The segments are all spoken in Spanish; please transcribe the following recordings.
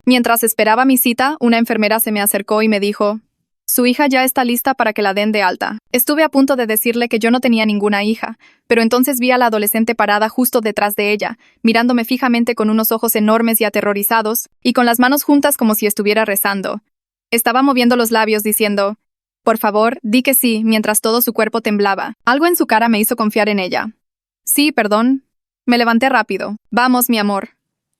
Mientras esperaba mi cita, una enfermera se me acercó y me dijo: «Su hija ya está lista para que la den de alta». Estuve a punto de decirle que yo no tenía ninguna hija, pero entonces vi a la adolescente parada justo detrás de ella, mirándome fijamente con unos ojos enormes y aterrorizados, y con las manos juntas como si estuviera rezando. Estaba moviendo los labios diciendo: «Por favor, di que sí», mientras todo su cuerpo temblaba. Algo en su cara me hizo confiar en ella. «Sí, perdón». Me levanté rápido. «Vamos, mi amor».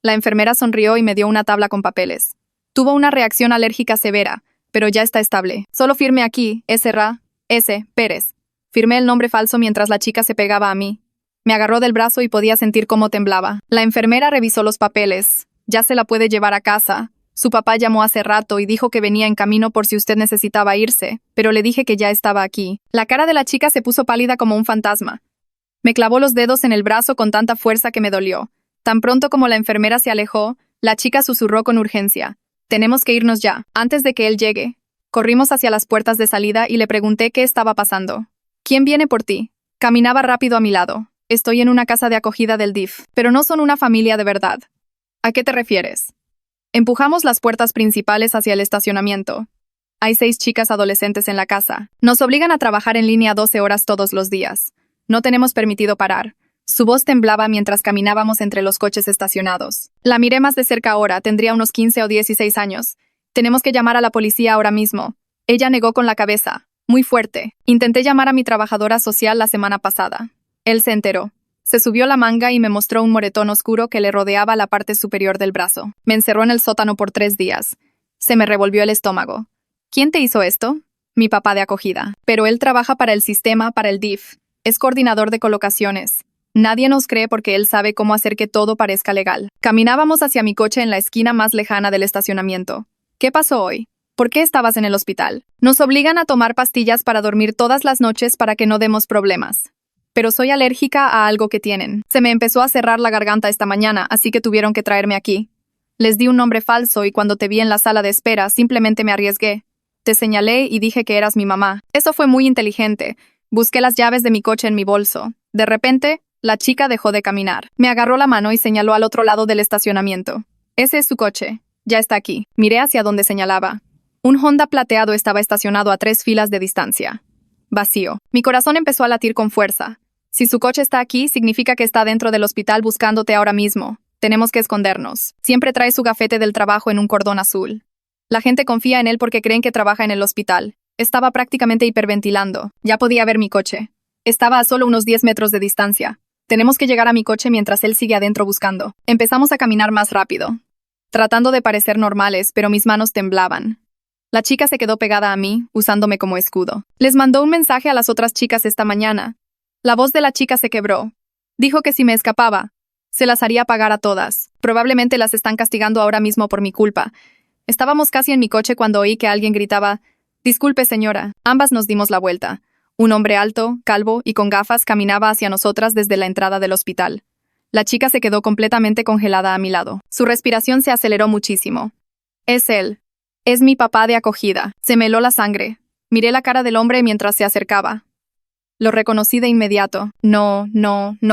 La enfermera sonrió y me dio una tabla con papeles. Tuvo una reacción alérgica severa, pero ya está estable. «Solo firme aquí, S. Pérez». Firmé el nombre falso mientras la chica se pegaba a mí. Me agarró del brazo y podía sentir cómo temblaba. La enfermera revisó los papeles. «Ya se la puede llevar a casa. Su papá llamó hace rato y dijo que venía en camino por si usted necesitaba irse, pero le dije que ya estaba aquí». La cara de la chica se puso pálida como un fantasma. Me clavó los dedos en el brazo con tanta fuerza que me dolió. Tan pronto como la enfermera se alejó, la chica susurró con urgencia: «Tenemos que irnos ya, antes de que él llegue». Corrimos hacia las puertas de salida y le pregunté qué estaba pasando. «¿Quién viene por ti?» Caminaba rápido a mi lado. «Estoy en una casa de acogida del DIF, pero no son una familia de verdad». «¿A qué te refieres?» Empujamos las puertas principales hacia el estacionamiento. «Hay 6 chicas adolescentes en la casa. Nos obligan a trabajar en línea 12 horas todos los días. No tenemos permitido parar». Su voz temblaba mientras caminábamos entre los coches estacionados. La miré más de cerca ahora, tendría unos 15 o 16 años. «Tenemos que llamar a la policía ahora mismo». Ella negó con la cabeza, muy fuerte. «Intenté llamar a mi trabajadora social la semana pasada». Él se enteró. Se subió la manga y me mostró un moretón oscuro que le rodeaba la parte superior del brazo. Me encerró en el sótano por 3 días. Se me revolvió el estómago. «¿Quién te hizo esto?» «Mi papá de acogida. Pero él trabaja para el sistema, para el DIF. Es coordinador de colocaciones. Nadie nos cree porque él sabe cómo hacer que todo parezca legal». Caminábamos hacia mi coche en la esquina más lejana del estacionamiento. «¿Qué pasó hoy? ¿Por qué estabas en el hospital?» «Nos obligan a tomar pastillas para dormir todas las noches para que no demos problemas. Pero soy alérgica a algo que tienen. Se me empezó a cerrar la garganta esta mañana, así que tuvieron que traerme aquí. Les di un nombre falso y cuando te vi en la sala de espera simplemente me arriesgué. Te señalé y dije que eras mi mamá. Eso fue muy inteligente. Busqué las llaves de mi coche en mi bolso. De repente, la chica dejó de caminar. Me agarró la mano y señaló al otro lado del estacionamiento. «Ese es su coche. Ya está aquí». Miré hacia donde señalaba. Un Honda plateado estaba estacionado a 3 filas de distancia. Vacío. Mi corazón empezó a latir con fuerza. «Si su coche está aquí, significa que está dentro del hospital buscándote ahora mismo. Tenemos que escondernos. Siempre trae su gafete del trabajo en un cordón azul. La gente confía en él porque creen que trabaja en el hospital». Estaba prácticamente hiperventilando. Ya podía ver mi coche. Estaba a solo unos 10 metros de distancia. «Tenemos que llegar a mi coche mientras él sigue adentro buscando». Empezamos a caminar más rápido, tratando de parecer normales, pero mis manos temblaban. La chica se quedó pegada a mí, usándome como escudo. Les mandó un mensaje a las otras chicas esta mañana. La voz de la chica se quebró. Dijo que si me escapaba, se las haría pagar a todas. Probablemente las están castigando ahora mismo por mi culpa. Estábamos casi en mi coche cuando oí que alguien gritaba: «Disculpe, señora». Ambas nos dimos la vuelta. Un hombre alto, calvo y con gafas caminaba hacia nosotras desde la entrada del hospital. La chica se quedó completamente congelada a mi lado. Su respiración se aceleró muchísimo. «Es él. Es mi papá de acogida». Se me heló la sangre. Miré la cara del hombre mientras se acercaba. Lo reconocí de inmediato. No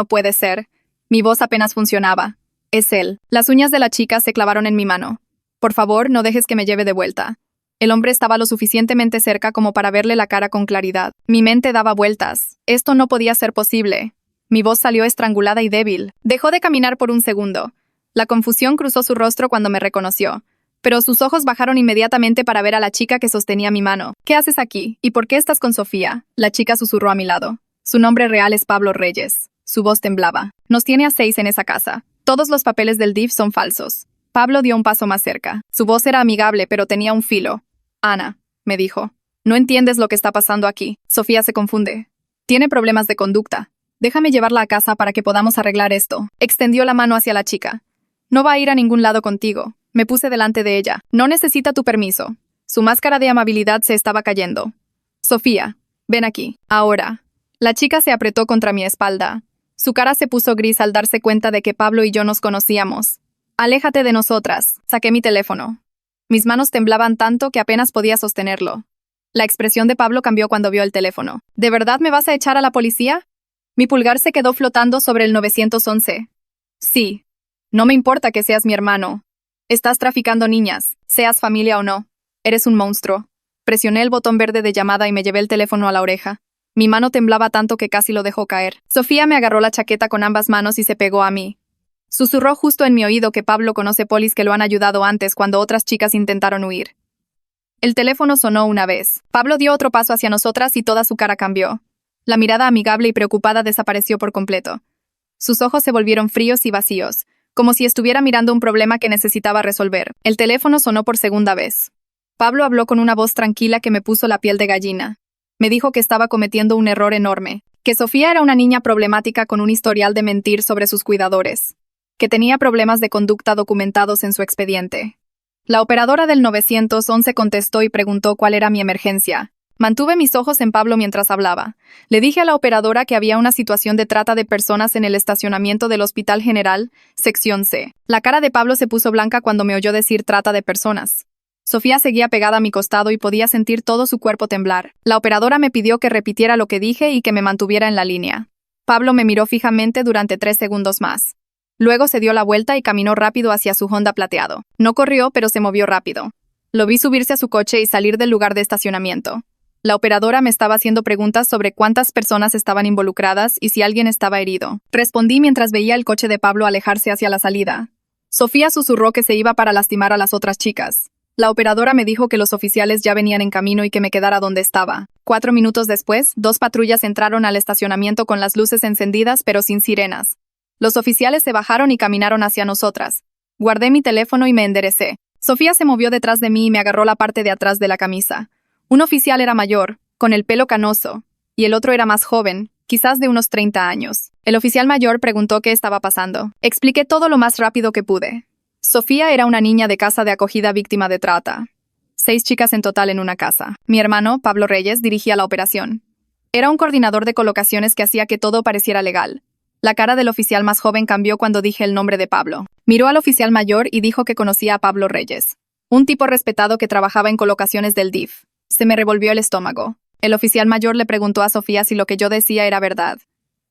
puede ser. Mi voz apenas funcionaba. «Es él». Las uñas de la chica se clavaron en mi mano. «Por favor, no dejes que me lleve de vuelta». El hombre estaba lo suficientemente cerca como para verle la cara con claridad. Mi mente daba vueltas. Esto no podía ser posible. Mi voz salió estrangulada y débil. Dejó de caminar por un segundo. La confusión cruzó su rostro cuando me reconoció. Pero sus ojos bajaron inmediatamente para ver a la chica que sostenía mi mano. «¿Qué haces aquí? ¿Y por qué estás con Sofía?». La chica susurró a mi lado. «Su nombre real es Pablo Reyes». Su voz temblaba. «Nos tiene a 6 en esa casa. Todos los papeles del DIF son falsos». Pablo dio un paso más cerca. Su voz era amigable, pero tenía un filo. «Ana», me dijo, «no entiendes lo que está pasando aquí». Sofía se confunde. «Tiene problemas de conducta. Déjame llevarla a casa para que podamos arreglar esto». Extendió la mano hacia la chica. «No va a ir a ningún lado contigo». Me puse delante de ella. «No necesita tu permiso». Su máscara de amabilidad se estaba cayendo. «Sofía, ven aquí. Ahora». La chica se apretó contra mi espalda. Su cara se puso gris al darse cuenta de que Pablo y yo nos conocíamos. «Aléjate de nosotras». Saqué mi teléfono. Mis manos temblaban tanto que apenas podía sostenerlo. La expresión de Pablo cambió cuando vio el teléfono. «¿De verdad me vas a echar a la policía?». Mi pulgar se quedó flotando sobre el 911. «Sí. No me importa que seas mi hermano. Estás traficando niñas, seas familia o no. Eres un monstruo. Presioné el botón verde de llamada y me llevé el teléfono a la oreja. Mi mano temblaba tanto que casi lo dejó caer. Sofía me agarró la chaqueta con ambas manos y se pegó a mí. Susurró justo en mi oído que Pablo conoce polis que lo han ayudado antes cuando otras chicas intentaron huir. El teléfono sonó una vez. Pablo dio otro paso hacia nosotras y toda su cara cambió. La mirada amigable y preocupada desapareció por completo. Sus ojos se volvieron fríos y vacíos, como si estuviera mirando un problema que necesitaba resolver. El teléfono sonó por segunda vez. Pablo habló con una voz tranquila que me puso la piel de gallina. Me dijo que estaba cometiendo un error enorme, que Sofía era una niña problemática con un historial de mentir sobre sus cuidadores, que tenía problemas de conducta documentados en su expediente. La operadora del 911 contestó y preguntó cuál era mi emergencia. Mantuve mis ojos en Pablo mientras hablaba. Le dije a la operadora que había una situación de trata de personas en el estacionamiento del Hospital General, sección C. La cara de Pablo se puso blanca cuando me oyó decir trata de personas. Sofía seguía pegada a mi costado y podía sentir todo su cuerpo temblar. La operadora me pidió que repitiera lo que dije y que me mantuviera en la línea. Pablo me miró fijamente durante 3 segundos más. Luego se dio la vuelta y caminó rápido hacia su Honda plateado. No corrió, pero se movió rápido. Lo vi subirse a su coche y salir del lugar de estacionamiento. La operadora me estaba haciendo preguntas sobre cuántas personas estaban involucradas y si alguien estaba herido. Respondí mientras veía el coche de Pablo alejarse hacia la salida. Sofía susurró que se iba para lastimar a las otras chicas. La operadora me dijo que los oficiales ya venían en camino y que me quedara donde estaba. 4 minutos después, 2 patrullas entraron al estacionamiento con las luces encendidas pero sin sirenas. Los oficiales se bajaron y caminaron hacia nosotras. Guardé mi teléfono y me enderecé. Sofía se movió detrás de mí y me agarró la parte de atrás de la camisa. Un oficial era mayor, con el pelo canoso, y el otro era más joven, quizás de unos 30 años. El oficial mayor preguntó qué estaba pasando. Expliqué todo lo más rápido que pude. Sofía era una niña de casa de acogida víctima de trata. 6 chicas en total en una casa. Mi hermano, Pablo Reyes, dirigía la operación. Era un coordinador de colocaciones que hacía que todo pareciera legal. La cara del oficial más joven cambió cuando dije el nombre de Pablo. Miró al oficial mayor y dijo que conocía a Pablo Reyes, un tipo respetado que trabajaba en colocaciones del DIF. Se me revolvió el estómago. El oficial mayor le preguntó a Sofía si lo que yo decía era verdad.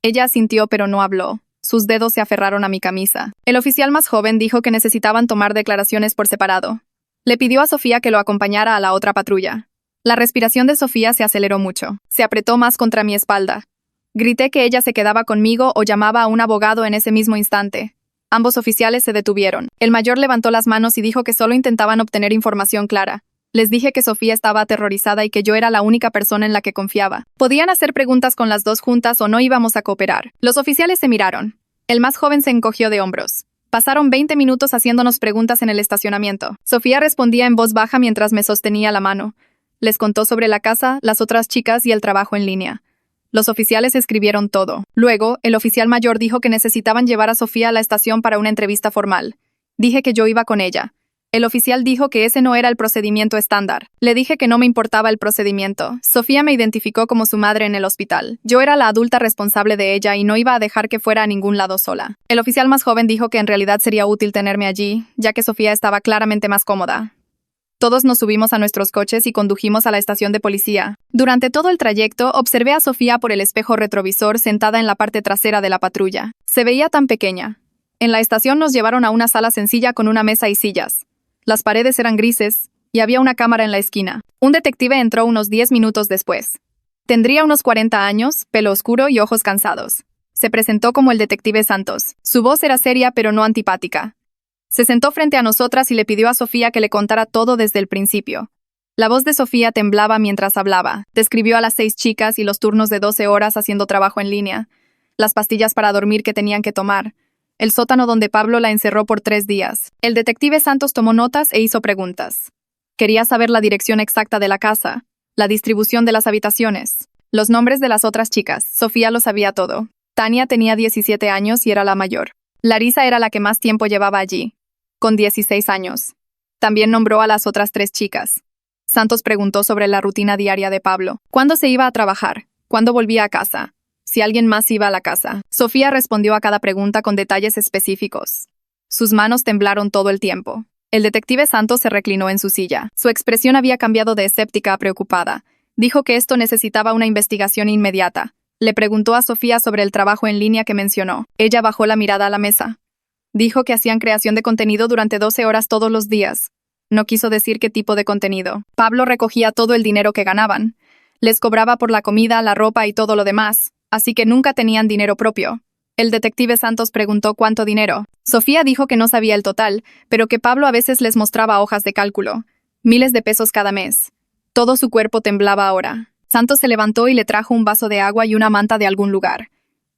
Ella asintió pero no habló. Sus dedos se aferraron a mi camisa. El oficial más joven dijo que necesitaban tomar declaraciones por separado. Le pidió a Sofía que lo acompañara a la otra patrulla. La respiración de Sofía se aceleró mucho. Se apretó más contra mi espalda. Grité que ella se quedaba conmigo o llamaba a un abogado en ese mismo instante. Ambos oficiales se detuvieron. El mayor levantó las manos y dijo que solo intentaban obtener información clara. Les dije que Sofía estaba aterrorizada y que yo era la única persona en la que confiaba. Podían hacer preguntas con las dos juntas o no íbamos a cooperar. Los oficiales se miraron. El más joven se encogió de hombros. Pasaron 20 minutos haciéndonos preguntas en el estacionamiento. Sofía respondía en voz baja mientras me sostenía la mano. Les contó sobre la casa, las otras chicas y el trabajo en línea. Los oficiales escribieron todo. Luego, el oficial mayor dijo que necesitaban llevar a Sofía a la estación para una entrevista formal. Dije que yo iba con ella. El oficial dijo que ese no era el procedimiento estándar. Le dije que no me importaba el procedimiento. Sofía me identificó como su madre en el hospital. Yo era la adulta responsable de ella y no iba a dejar que fuera a ningún lado sola. El oficial más joven dijo que en realidad sería útil tenerme allí, ya que Sofía estaba claramente más cómoda. Todos nos subimos a nuestros coches y condujimos a la estación de policía. Durante todo el trayecto, observé a Sofía por el espejo retrovisor sentada en la parte trasera de la patrulla. Se veía tan pequeña. En la estación nos llevaron a una sala sencilla con una mesa y sillas. Las paredes eran grises, y había una cámara en la esquina. Un detective entró unos 10 minutos después. Tendría unos 40 años, pelo oscuro y ojos cansados. Se presentó como el detective Santos. Su voz era seria pero no antipática. Se sentó frente a nosotras y le pidió a Sofía que le contara todo desde el principio. La voz de Sofía temblaba mientras hablaba. Describió a las 6 chicas y los turnos de 12 horas haciendo trabajo en línea, las pastillas para dormir que tenían que tomar, el sótano donde Pablo la encerró por 3 días. El detective Santos tomó notas e hizo preguntas. Quería saber la dirección exacta de la casa, la distribución de las habitaciones, los nombres de las otras chicas. Sofía lo sabía todo. Tania tenía 17 años y era la mayor. Larisa era la que más tiempo llevaba allí, con 16 años. También nombró a las otras 3 chicas. Santos preguntó sobre la rutina diaria de Pablo. ¿Cuándo se iba a trabajar? ¿Cuándo volvía a casa? Si alguien más iba a la casa. Sofía respondió a cada pregunta con detalles específicos. Sus manos temblaron todo el tiempo. El detective Santos se reclinó en su silla. Su expresión había cambiado de escéptica a preocupada. Dijo que esto necesitaba una investigación inmediata. Le preguntó a Sofía sobre el trabajo en línea que mencionó. Ella bajó la mirada a la mesa. Dijo que hacían creación de contenido durante 12 horas todos los días. No quiso decir qué tipo de contenido. Pablo recogía todo el dinero que ganaban. Les cobraba por la comida, la ropa y todo lo demás, así que nunca tenían dinero propio. El detective Santos preguntó cuánto dinero. Sofía dijo que no sabía el total, pero que Pablo a veces les mostraba hojas de cálculo. Miles de pesos cada mes. Todo su cuerpo temblaba ahora. Santos se levantó y le trajo un vaso de agua y una manta de algún lugar.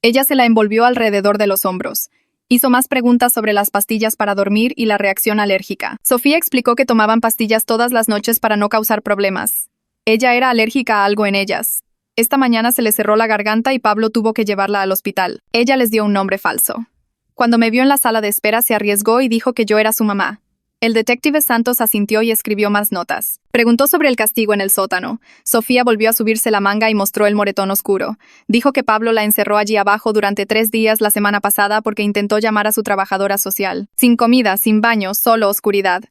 Ella se la envolvió alrededor de los hombros. Hizo más preguntas sobre las pastillas para dormir y la reacción alérgica. Sofía explicó que tomaban pastillas todas las noches para no causar problemas. Ella era alérgica a algo en ellas. Esta mañana se le cerró la garganta y Pablo tuvo que llevarla al hospital. Ella les dio un nombre falso. Cuando me vio en la sala de espera se arriesgó y dijo que yo era su mamá. El detective Santos asintió y escribió más notas. Preguntó sobre el castigo en el sótano. Sofía volvió a subirse la manga y mostró el moretón oscuro. Dijo que Pablo la encerró allí abajo durante 3 días la semana pasada porque intentó llamar a su trabajadora social. Sin comida, sin baño, solo oscuridad.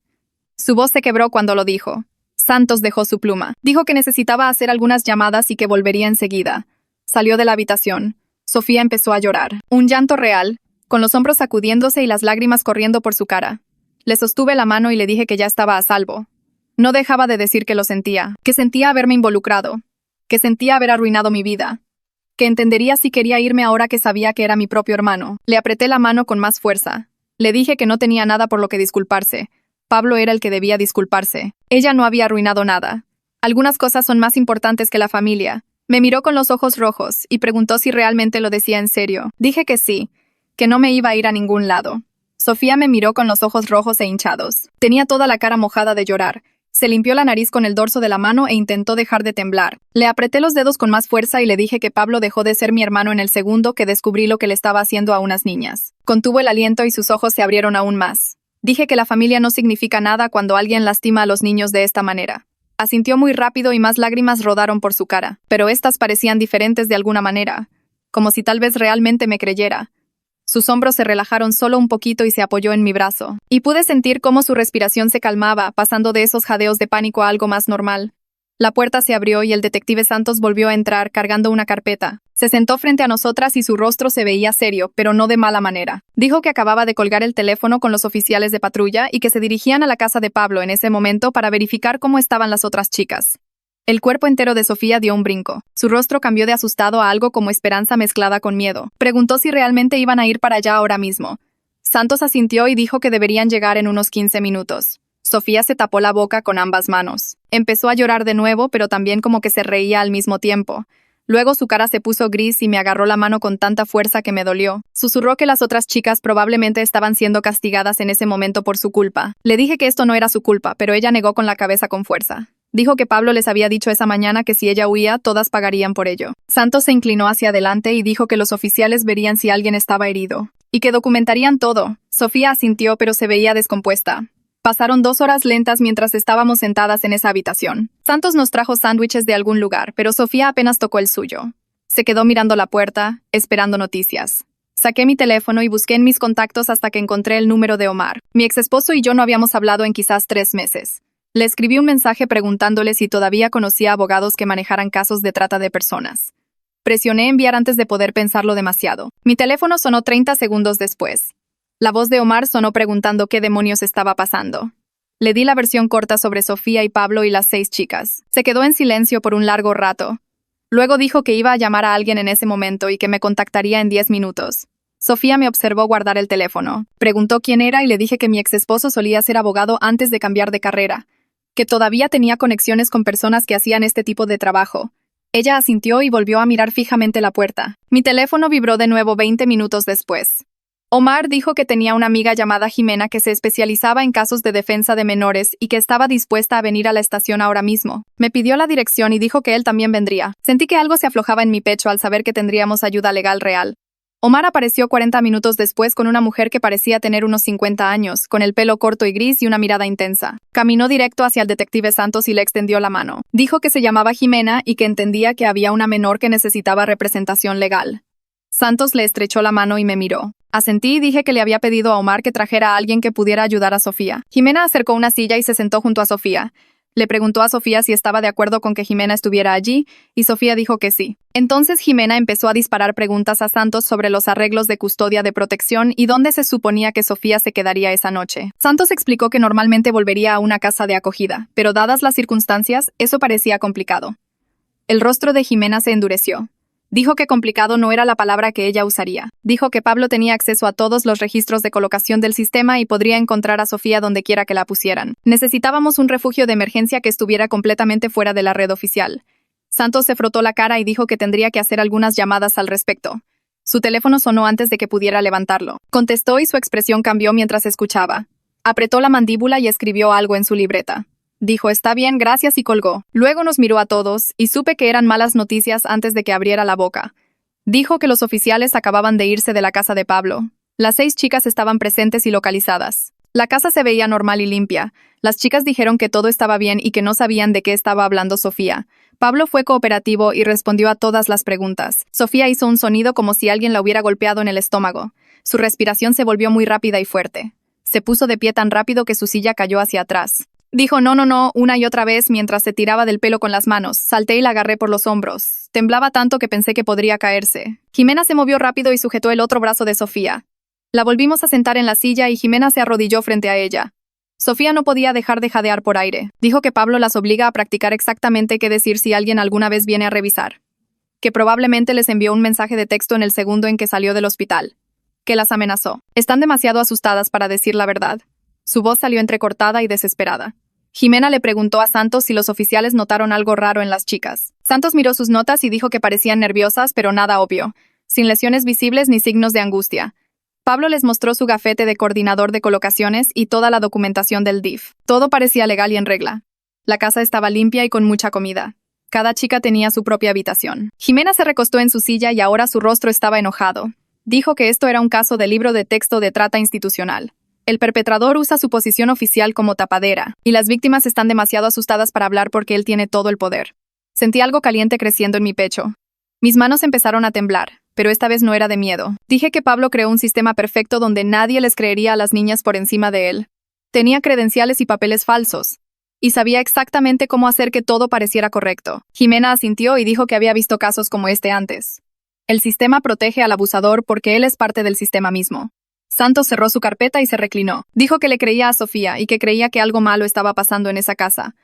Su voz se quebró cuando lo dijo. Santos dejó su pluma. Dijo que necesitaba hacer algunas llamadas y que volvería enseguida. Salió de la habitación. Sofía empezó a llorar. Un llanto real, con los hombros sacudiéndose y las lágrimas corriendo por su cara. Le sostuve la mano y le dije que ya estaba a salvo. No dejaba de decir que lo sentía, que sentía haberme involucrado, que sentía haber arruinado mi vida, que entendería si quería irme ahora que sabía que era mi propio hermano. Le apreté la mano con más fuerza. Le dije que no tenía nada por lo que disculparse. Pablo era el que debía disculparse. Ella no había arruinado nada. Algunas cosas son más importantes que la familia. Me miró con los ojos rojos y preguntó si realmente lo decía en serio. Dije que sí, que no me iba a ir a ningún lado. Sofía me miró con los ojos rojos e hinchados. Tenía toda la cara mojada de llorar. Se limpió la nariz con el dorso de la mano e intentó dejar de temblar. Le apreté los dedos con más fuerza y le dije que Pablo dejó de ser mi hermano en el segundo que descubrí lo que le estaba haciendo a unas niñas. Contuvo el aliento y sus ojos se abrieron aún más. Dije que la familia no significa nada cuando alguien lastima a los niños de esta manera. Asintió muy rápido y más lágrimas rodaron por su cara, pero estas parecían diferentes de alguna manera, como si tal vez realmente me creyera. Sus hombros se relajaron solo un poquito y se apoyó en mi brazo, y pude sentir cómo su respiración se calmaba, pasando de esos jadeos de pánico a algo más normal. La puerta se abrió y el detective Santos volvió a entrar cargando una carpeta. Se sentó frente a nosotras y su rostro se veía serio, pero no de mala manera. Dijo que acababa de colgar el teléfono con los oficiales de patrulla y que se dirigían a la casa de Pablo en ese momento para verificar cómo estaban las otras chicas. El cuerpo entero de Sofía dio un brinco. Su rostro cambió de asustado a algo como esperanza mezclada con miedo. Preguntó si realmente iban a ir para allá ahora mismo. Santos asintió y dijo que deberían llegar en unos 15 minutos. Sofía se tapó la boca con ambas manos. Empezó a llorar de nuevo, pero también como que se reía al mismo tiempo. Luego su cara se puso gris y me agarró la mano con tanta fuerza que me dolió. Susurró que las otras chicas probablemente estaban siendo castigadas en ese momento por su culpa. Le dije que esto no era su culpa, pero ella negó con la cabeza con fuerza. Dijo que Pablo les había dicho esa mañana que si ella huía, todas pagarían por ello. Santos se inclinó hacia adelante y dijo que los oficiales verían si alguien estaba herido. Y que documentarían todo. Sofía asintió, pero se veía descompuesta. Pasaron 2 horas lentas mientras estábamos sentadas en esa habitación. Santos nos trajo sándwiches de algún lugar, pero Sofía apenas tocó el suyo. Se quedó mirando la puerta, esperando noticias. Saqué mi teléfono y busqué en mis contactos hasta que encontré el número de Omar. Mi exesposo y yo no habíamos hablado en quizás 3 meses. Le escribí un mensaje preguntándole si todavía conocía abogados que manejaran casos de trata de personas. Presioné enviar antes de poder pensarlo demasiado. Mi teléfono sonó 30 segundos después. La voz de Omar sonó preguntando qué demonios estaba pasando. Le di la versión corta sobre Sofía y Pablo y las 6 chicas. Se quedó en silencio por un largo rato. Luego dijo que iba a llamar a alguien en ese momento y que me contactaría en 10 minutos. Sofía me observó guardar el teléfono. Preguntó quién era y le dije que mi exesposo solía ser abogado antes de cambiar de carrera, que todavía tenía conexiones con personas que hacían este tipo de trabajo. Ella asintió y volvió a mirar fijamente la puerta. Mi teléfono vibró de nuevo 20 minutos después. Omar dijo que tenía una amiga llamada Jimena que se especializaba en casos de defensa de menores y que estaba dispuesta a venir a la estación ahora mismo. Me pidió la dirección y dijo que él también vendría. Sentí que algo se aflojaba en mi pecho al saber que tendríamos ayuda legal real. Omar apareció 40 minutos después con una mujer que parecía tener unos 50 años, con el pelo corto y gris y una mirada intensa. Caminó directo hacia el detective Santos y le extendió la mano. Dijo que se llamaba Jimena y que entendía que había una menor que necesitaba representación legal. Santos le estrechó la mano y me miró. Asentí y dije que le había pedido a Omar que trajera a alguien que pudiera ayudar a Sofía. Jimena acercó una silla y se sentó junto a Sofía. Le preguntó a Sofía si estaba de acuerdo con que Jimena estuviera allí, y Sofía dijo que sí. Entonces Jimena empezó a disparar preguntas a Santos sobre los arreglos de custodia de protección y dónde se suponía que Sofía se quedaría esa noche. Santos explicó que normalmente volvería a una casa de acogida, pero dadas las circunstancias, eso parecía complicado. El rostro de Jimena se endureció. Dijo que complicado no era la palabra que ella usaría. Dijo que Pablo tenía acceso a todos los registros de colocación del sistema y podría encontrar a Sofía donde quiera que la pusieran. Necesitábamos un refugio de emergencia que estuviera completamente fuera de la red oficial. Santos se frotó la cara y dijo que tendría que hacer algunas llamadas al respecto. Su teléfono sonó antes de que pudiera levantarlo. Contestó y su expresión cambió mientras escuchaba. Apretó la mandíbula y escribió algo en su libreta. Dijo, está bien, gracias, y colgó. Luego nos miró a todos, y supe que eran malas noticias antes de que abriera la boca. Dijo que los oficiales acababan de irse de la casa de Pablo. Las 6 chicas estaban presentes y localizadas. La casa se veía normal y limpia. Las chicas dijeron que todo estaba bien y que no sabían de qué estaba hablando Sofía. Pablo fue cooperativo y respondió a todas las preguntas. Sofía hizo un sonido como si alguien la hubiera golpeado en el estómago. Su respiración se volvió muy rápida y fuerte. Se puso de pie tan rápido que su silla cayó hacia atrás. Dijo no, una y otra vez mientras se tiraba del pelo con las manos. Salté y la agarré por los hombros. Temblaba tanto que pensé que podría caerse. Jimena se movió rápido y sujetó el otro brazo de Sofía. La volvimos a sentar en la silla y Jimena se arrodilló frente a ella. Sofía no podía dejar de jadear por aire. Dijo que Pablo las obliga a practicar exactamente qué decir si alguien alguna vez viene a revisar. Que probablemente les envió un mensaje de texto en el segundo en que salió del hospital. Que las amenazó. Están demasiado asustadas para decir la verdad. Su voz salió entrecortada y desesperada. Jimena le preguntó a Santos si los oficiales notaron algo raro en las chicas. Santos miró sus notas y dijo que parecían nerviosas, pero nada obvio, sin lesiones visibles ni signos de angustia. Pablo les mostró su gafete de coordinador de colocaciones y toda la documentación del DIF. Todo parecía legal y en regla. La casa estaba limpia y con mucha comida. Cada chica tenía su propia habitación. Jimena se recostó en su silla y ahora su rostro estaba enojado. Dijo que esto era un caso de libro de texto de trata institucional. El perpetrador usa su posición oficial como tapadera, y las víctimas están demasiado asustadas para hablar porque él tiene todo el poder. Sentí algo caliente creciendo en mi pecho. Mis manos empezaron a temblar, pero esta vez no era de miedo. Dije que Pablo creó un sistema perfecto donde nadie les creería a las niñas por encima de él. Tenía credenciales y papeles falsos, y sabía exactamente cómo hacer que todo pareciera correcto. Jimena asintió y dijo que había visto casos como este antes. El sistema protege al abusador porque él es parte del sistema mismo. Santos cerró su carpeta y se reclinó. Dijo que le creía a Sofía y que creía que algo malo estaba pasando en esa casa,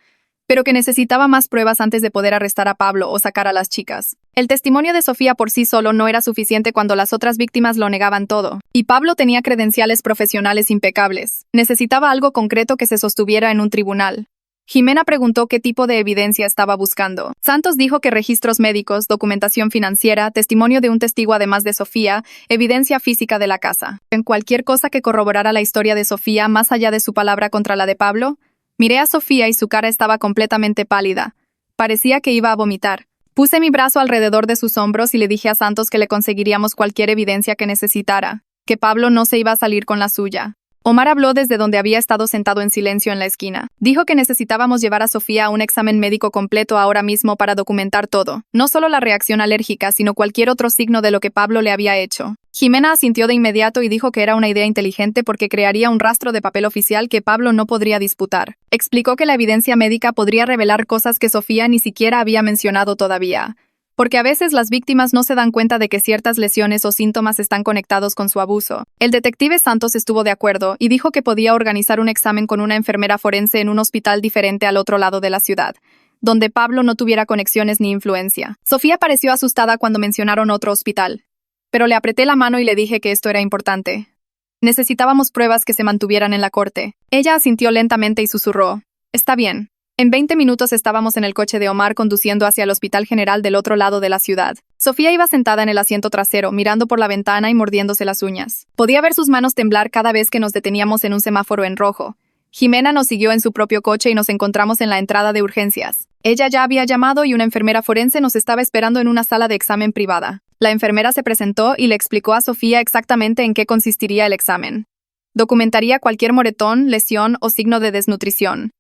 pero que necesitaba más pruebas antes de poder arrestar a Pablo o sacar a las chicas. El testimonio de Sofía por sí solo no era suficiente cuando las otras víctimas lo negaban todo, y Pablo tenía credenciales profesionales impecables. Necesitaba algo concreto que se sostuviera en un tribunal. Jimena preguntó qué tipo de evidencia estaba buscando. Santos dijo que registros médicos, documentación financiera, testimonio de un testigo además de Sofía, evidencia física de la casa. En cualquier cosa que corroborara la historia de Sofía más allá de su palabra contra la de Pablo. Miré a Sofía y su cara estaba completamente pálida. Parecía que iba a vomitar. Puse mi brazo alrededor de sus hombros y le dije a Santos que le conseguiríamos cualquier evidencia que necesitara, que Pablo no se iba a salir con la suya. Omar habló desde donde había estado sentado en silencio en la esquina. Dijo que necesitábamos llevar a Sofía a un examen médico completo ahora mismo para documentar todo, no solo la reacción alérgica, sino cualquier otro signo de lo que Pablo le había hecho. Jimena asintió de inmediato y dijo que era una idea inteligente porque crearía un rastro de papel oficial que Pablo no podría disputar. Explicó que la evidencia médica podría revelar cosas que Sofía ni siquiera había mencionado todavía. Porque a veces las víctimas no se dan cuenta de que ciertas lesiones o síntomas están conectados con su abuso. El detective Santos estuvo de acuerdo y dijo que podía organizar un examen con una enfermera forense en un hospital diferente al otro lado de la ciudad, donde Pablo no tuviera conexiones ni influencia. Sofía pareció asustada cuando mencionaron otro hospital, pero le apreté la mano y le dije que esto era importante. Necesitábamos pruebas que se mantuvieran en la corte. Ella asintió lentamente y susurró, «Está bien». En 20 minutos estábamos en el coche de Omar conduciendo hacia el Hospital General del otro lado de la ciudad. Sofía iba sentada en el asiento trasero, mirando por la ventana y mordiéndose las uñas. Podía ver sus manos temblar cada vez que nos deteníamos en un semáforo en rojo. Jimena nos siguió en su propio coche y nos encontramos en la entrada de urgencias. Ella ya había llamado y una enfermera forense nos estaba esperando en una sala de examen privada. La enfermera se presentó y le explicó a Sofía exactamente en qué consistiría el examen. Documentaría cualquier moretón, lesión o signo de desnutrición.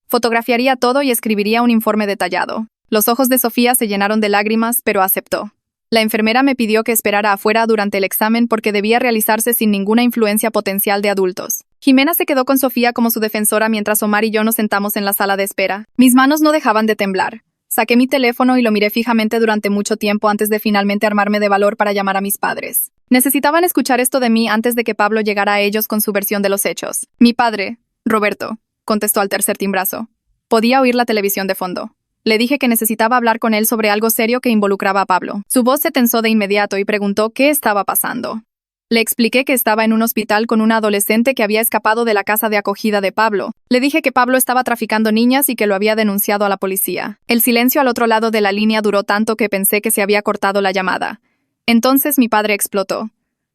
Fotografiaría todo y escribiría un informe detallado. Los ojos de Sofía se llenaron de lágrimas, pero aceptó. La enfermera me pidió que esperara afuera durante el examen porque debía realizarse sin ninguna influencia potencial de adultos. Jimena se quedó con Sofía como su defensora mientras Omar y yo nos sentamos en la sala de espera. Mis manos no dejaban de temblar. Saqué mi teléfono y lo miré fijamente durante mucho tiempo antes de finalmente armarme de valor para llamar a mis padres. Necesitaban escuchar esto de mí antes de que Pablo llegara a ellos con su versión de los hechos. Mi padre, Roberto, contestó al tercer timbrazo. Podía oír la televisión de fondo. Le dije que necesitaba hablar con él sobre algo serio que involucraba a Pablo. Su voz se tensó de inmediato y preguntó qué estaba pasando. Le expliqué que estaba en un hospital con una adolescente que había escapado de la casa de acogida de Pablo. Le dije que Pablo estaba traficando niñas y que lo había denunciado a la policía. El silencio al otro lado de la línea duró tanto que pensé que se había cortado la llamada. Entonces mi padre explotó.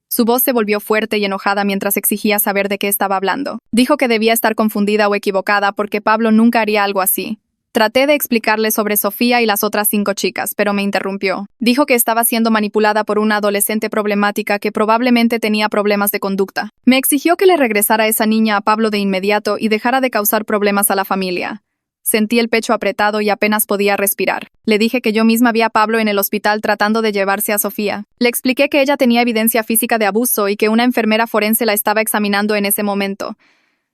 Su voz se volvió fuerte y enojada mientras exigía saber de qué estaba hablando. Dijo que debía estar confundida o equivocada porque Pablo nunca haría algo así. Traté de explicarle sobre Sofía y las otras 5 chicas, pero me interrumpió. Dijo que estaba siendo manipulada por una adolescente problemática que probablemente tenía problemas de conducta. Me exigió que le regresara esa niña a Pablo de inmediato y dejara de causar problemas a la familia. Sentí el pecho apretado y apenas podía respirar. Le dije que yo misma vi a Pablo en el hospital tratando de llevarse a Sofía. Le expliqué que ella tenía evidencia física de abuso y que una enfermera forense la estaba examinando en ese momento.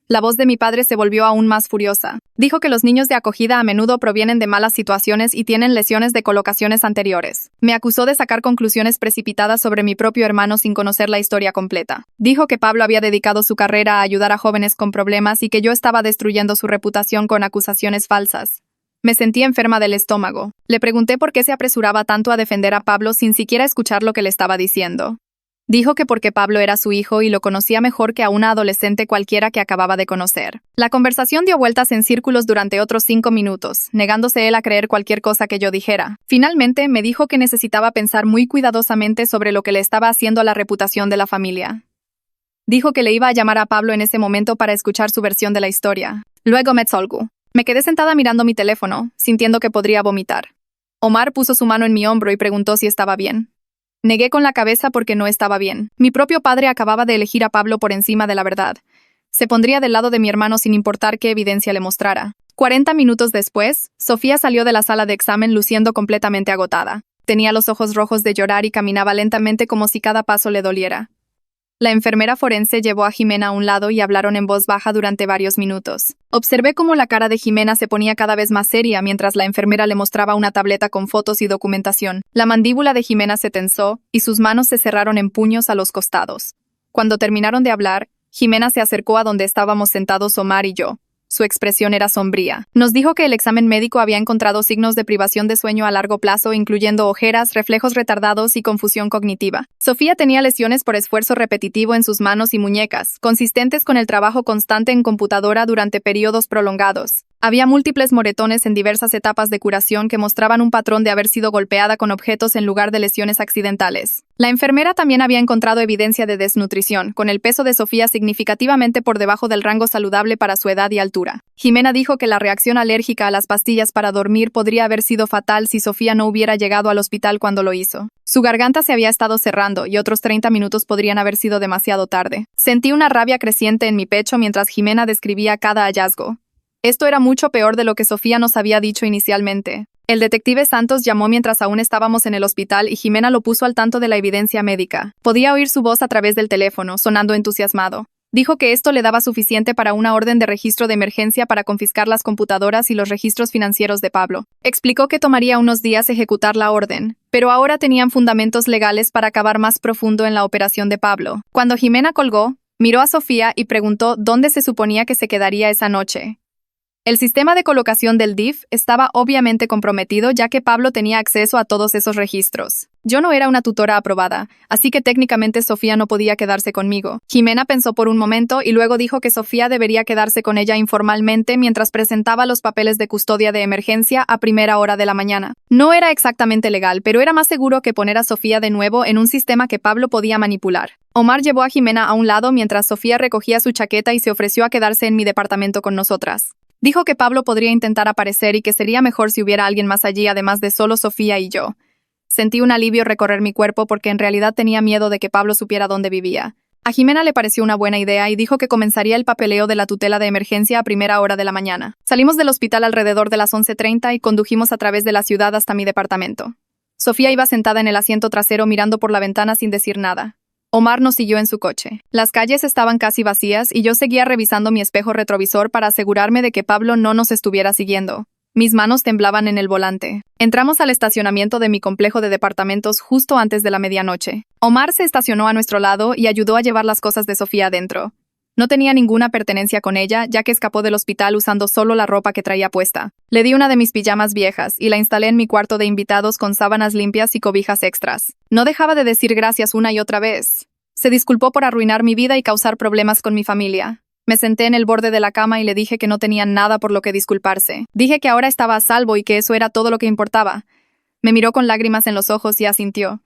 La voz de mi padre se volvió aún más furiosa. Dijo que los niños de acogida a menudo provienen de malas situaciones y tienen lesiones de colocaciones anteriores. Me acusó de sacar conclusiones precipitadas sobre mi propio hermano sin conocer la historia completa. Dijo que Pablo había dedicado su carrera a ayudar a jóvenes con problemas y que yo estaba destruyendo su reputación con acusaciones falsas. Me sentí enferma del estómago. Le pregunté por qué se apresuraba tanto a defender a Pablo sin siquiera escuchar lo que le estaba diciendo. Dijo que porque Pablo era su hijo y lo conocía mejor que a una adolescente cualquiera que acababa de conocer. La conversación dio vueltas en círculos durante otros 5 minutos, negándose él a creer cualquier cosa que yo dijera. Finalmente, me dijo que necesitaba pensar muy cuidadosamente sobre lo que le estaba haciendo a la reputación de la familia. Dijo que le iba a llamar a Pablo en ese momento para escuchar su versión de la historia. Luego me solgó. Me quedé sentada mirando mi teléfono, sintiendo que podría vomitar. Omar puso su mano en mi hombro y preguntó si estaba bien. Negué con la cabeza porque no estaba bien. Mi propio padre acababa de elegir a Pablo por encima de la verdad. Se pondría del lado de mi hermano sin importar qué evidencia le mostrara. 40 minutos después, Sofía salió de la sala de examen luciendo completamente agotada. Tenía los ojos rojos de llorar y caminaba lentamente como si cada paso le doliera. La enfermera forense llevó a Jimena a un lado y hablaron en voz baja durante varios minutos. Observé cómo la cara de Jimena se ponía cada vez más seria mientras la enfermera le mostraba una tableta con fotos y documentación. La mandíbula de Jimena se tensó y sus manos se cerraron en puños a los costados. Cuando terminaron de hablar, Jimena se acercó a donde estábamos sentados Omar y yo. Su expresión era sombría. Nos dijo que el examen médico había encontrado signos de privación de sueño a largo plazo, incluyendo ojeras, reflejos retardados y confusión cognitiva. Sofía tenía lesiones por esfuerzo repetitivo en sus manos y muñecas, consistentes con el trabajo constante en computadora durante periodos prolongados. Había múltiples moretones en diversas etapas de curación que mostraban un patrón de haber sido golpeada con objetos en lugar de lesiones accidentales. La enfermera también había encontrado evidencia de desnutrición, con el peso de Sofía significativamente por debajo del rango saludable para su edad y altura. Jimena dijo que la reacción alérgica a las pastillas para dormir podría haber sido fatal si Sofía no hubiera llegado al hospital cuando lo hizo. Su garganta se había estado cerrando y otros 30 minutos podrían haber sido demasiado tarde. Sentí una rabia creciente en mi pecho mientras Jimena describía cada hallazgo. Esto era mucho peor de lo que Sofía nos había dicho inicialmente. El detective Santos llamó mientras aún estábamos en el hospital y Jimena lo puso al tanto de la evidencia médica. Podía oír su voz a través del teléfono, sonando entusiasmado. Dijo que esto le daba suficiente para una orden de registro de emergencia para confiscar las computadoras y los registros financieros de Pablo. Explicó que tomaría unos días ejecutar la orden, pero ahora tenían fundamentos legales para cavar más profundo en la operación de Pablo. Cuando Jimena colgó, miró a Sofía y preguntó dónde se suponía que se quedaría esa noche. El sistema de colocación del DIF estaba obviamente comprometido ya que Pablo tenía acceso a todos esos registros. Yo no era una tutora aprobada, así que técnicamente Sofía no podía quedarse conmigo. Jimena pensó por un momento y luego dijo que Sofía debería quedarse con ella informalmente mientras presentaba los papeles de custodia de emergencia a primera hora de la mañana. No era exactamente legal, pero era más seguro que poner a Sofía de nuevo en un sistema que Pablo podía manipular. Omar llevó a Jimena a un lado mientras Sofía recogía su chaqueta y se ofreció a quedarse en mi departamento con nosotras. Dijo que Pablo podría intentar aparecer y que sería mejor si hubiera alguien más allí además de solo Sofía y yo. Sentí un alivio recorrer mi cuerpo porque en realidad tenía miedo de que Pablo supiera dónde vivía. A Jimena le pareció una buena idea y dijo que comenzaría el papeleo de la tutela de emergencia a primera hora de la mañana. Salimos del hospital alrededor de las 11:30 y condujimos a través de la ciudad hasta mi departamento. Sofía iba sentada en el asiento trasero mirando por la ventana sin decir nada. Omar nos siguió en su coche. Las calles estaban casi vacías y yo seguía revisando mi espejo retrovisor para asegurarme de que Pablo no nos estuviera siguiendo. Mis manos temblaban en el volante. Entramos al estacionamiento de mi complejo de departamentos justo antes de la medianoche. Omar se estacionó a nuestro lado y ayudó a llevar las cosas de Sofía adentro. No tenía ninguna pertenencia con ella, ya que escapó del hospital usando solo la ropa que traía puesta. Le di una de mis pijamas viejas y la instalé en mi cuarto de invitados con sábanas limpias y cobijas extras. No dejaba de decir gracias una y otra vez. Se disculpó por arruinar mi vida y causar problemas con mi familia. Me senté en el borde de la cama y le dije que no tenía nada por lo que disculparse. Dije que ahora estaba a salvo y que eso era todo lo que importaba. Me miró con lágrimas en los ojos y asintió.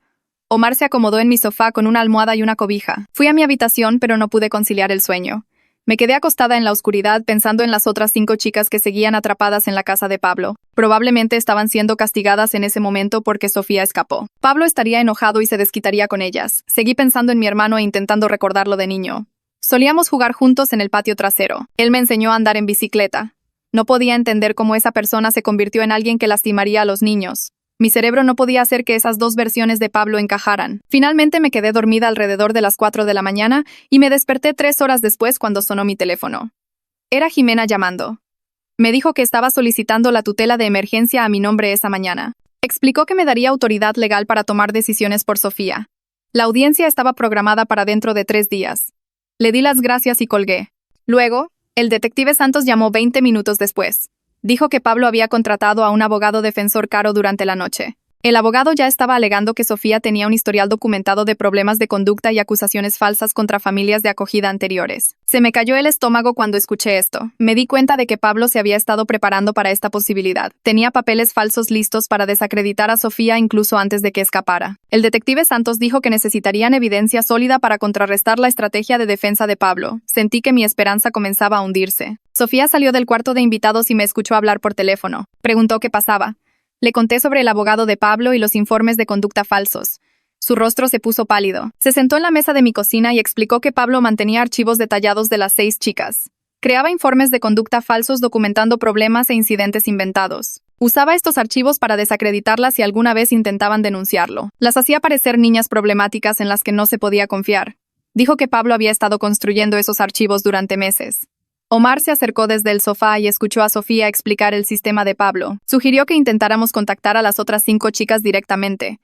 Omar se acomodó en mi sofá con una almohada y una cobija. Fui a mi habitación, pero no pude conciliar el sueño. Me quedé acostada en la oscuridad pensando en las otras 5 chicas que seguían atrapadas en la casa de Pablo. Probablemente estaban siendo castigadas en ese momento porque Sofía escapó. Pablo estaría enojado y se desquitaría con ellas. Seguí pensando en mi hermano e intentando recordarlo de niño. Solíamos jugar juntos en el patio trasero. Él me enseñó a andar en bicicleta. No podía entender cómo esa persona se convirtió en alguien que lastimaría a los niños. Mi cerebro no podía hacer que esas 2 versiones de Pablo encajaran. Finalmente me quedé dormida alrededor de las 4 de la mañana y me desperté 3 horas después cuando sonó mi teléfono. Era Jimena llamando. Me dijo que estaba solicitando la tutela de emergencia a mi nombre esa mañana. Explicó que me daría autoridad legal para tomar decisiones por Sofía. La audiencia estaba programada para dentro de 3 días. Le di las gracias y colgué. Luego, el detective Santos llamó 20 minutos después. Dijo que Pablo había contratado a un abogado defensor caro durante la noche. El abogado ya estaba alegando que Sofía tenía un historial documentado de problemas de conducta y acusaciones falsas contra familias de acogida anteriores. Se me cayó el estómago cuando escuché esto. Me di cuenta de que Pablo se había estado preparando para esta posibilidad. Tenía papeles falsos listos para desacreditar a Sofía incluso antes de que escapara. El detective Santos dijo que necesitarían evidencia sólida para contrarrestar la estrategia de defensa de Pablo. Sentí que mi esperanza comenzaba a hundirse. Sofía salió del cuarto de invitados y me escuchó hablar por teléfono. Preguntó qué pasaba. Le conté sobre el abogado de Pablo y los informes de conducta falsos. Su rostro se puso pálido. Se sentó en la mesa de mi cocina y explicó que Pablo mantenía archivos detallados de las 6 chicas. Creaba informes de conducta falsos documentando problemas e incidentes inventados. Usaba estos archivos para desacreditarlas si alguna vez intentaban denunciarlo. Las hacía parecer niñas problemáticas en las que no se podía confiar. Dijo que Pablo había estado construyendo esos archivos durante meses. Omar se acercó desde el sofá y escuchó a Sofía explicar el sistema de Pablo. Sugirió que intentáramos contactar a las otras 5 chicas directamente.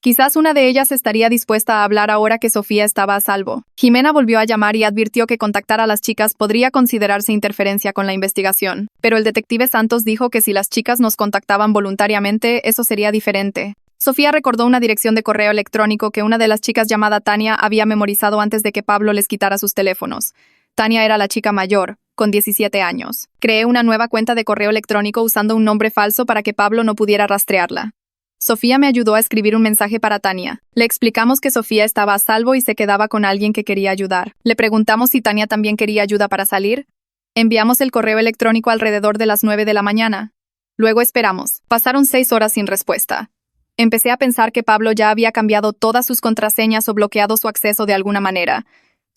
Quizás una de ellas estaría dispuesta a hablar ahora que Sofía estaba a salvo. Jimena volvió a llamar y advirtió que contactar a las chicas podría considerarse interferencia con la investigación. Pero el detective Santos dijo que si las chicas nos contactaban voluntariamente, eso sería diferente. Sofía recordó una dirección de correo electrónico que una de las chicas llamada Tania había memorizado antes de que Pablo les quitara sus teléfonos. Tania era la chica mayor, con 17 años. Creé una nueva cuenta de correo electrónico usando un nombre falso para que Pablo no pudiera rastrearla. Sofía me ayudó a escribir un mensaje para Tania. Le explicamos que Sofía estaba a salvo y se quedaba con alguien que quería ayudar. Le preguntamos si Tania también quería ayuda para salir. Enviamos el correo electrónico alrededor de las 9 de la mañana. Luego esperamos. Pasaron 6 horas sin respuesta. Empecé a pensar que Pablo ya había cambiado todas sus contraseñas o bloqueado su acceso de alguna manera.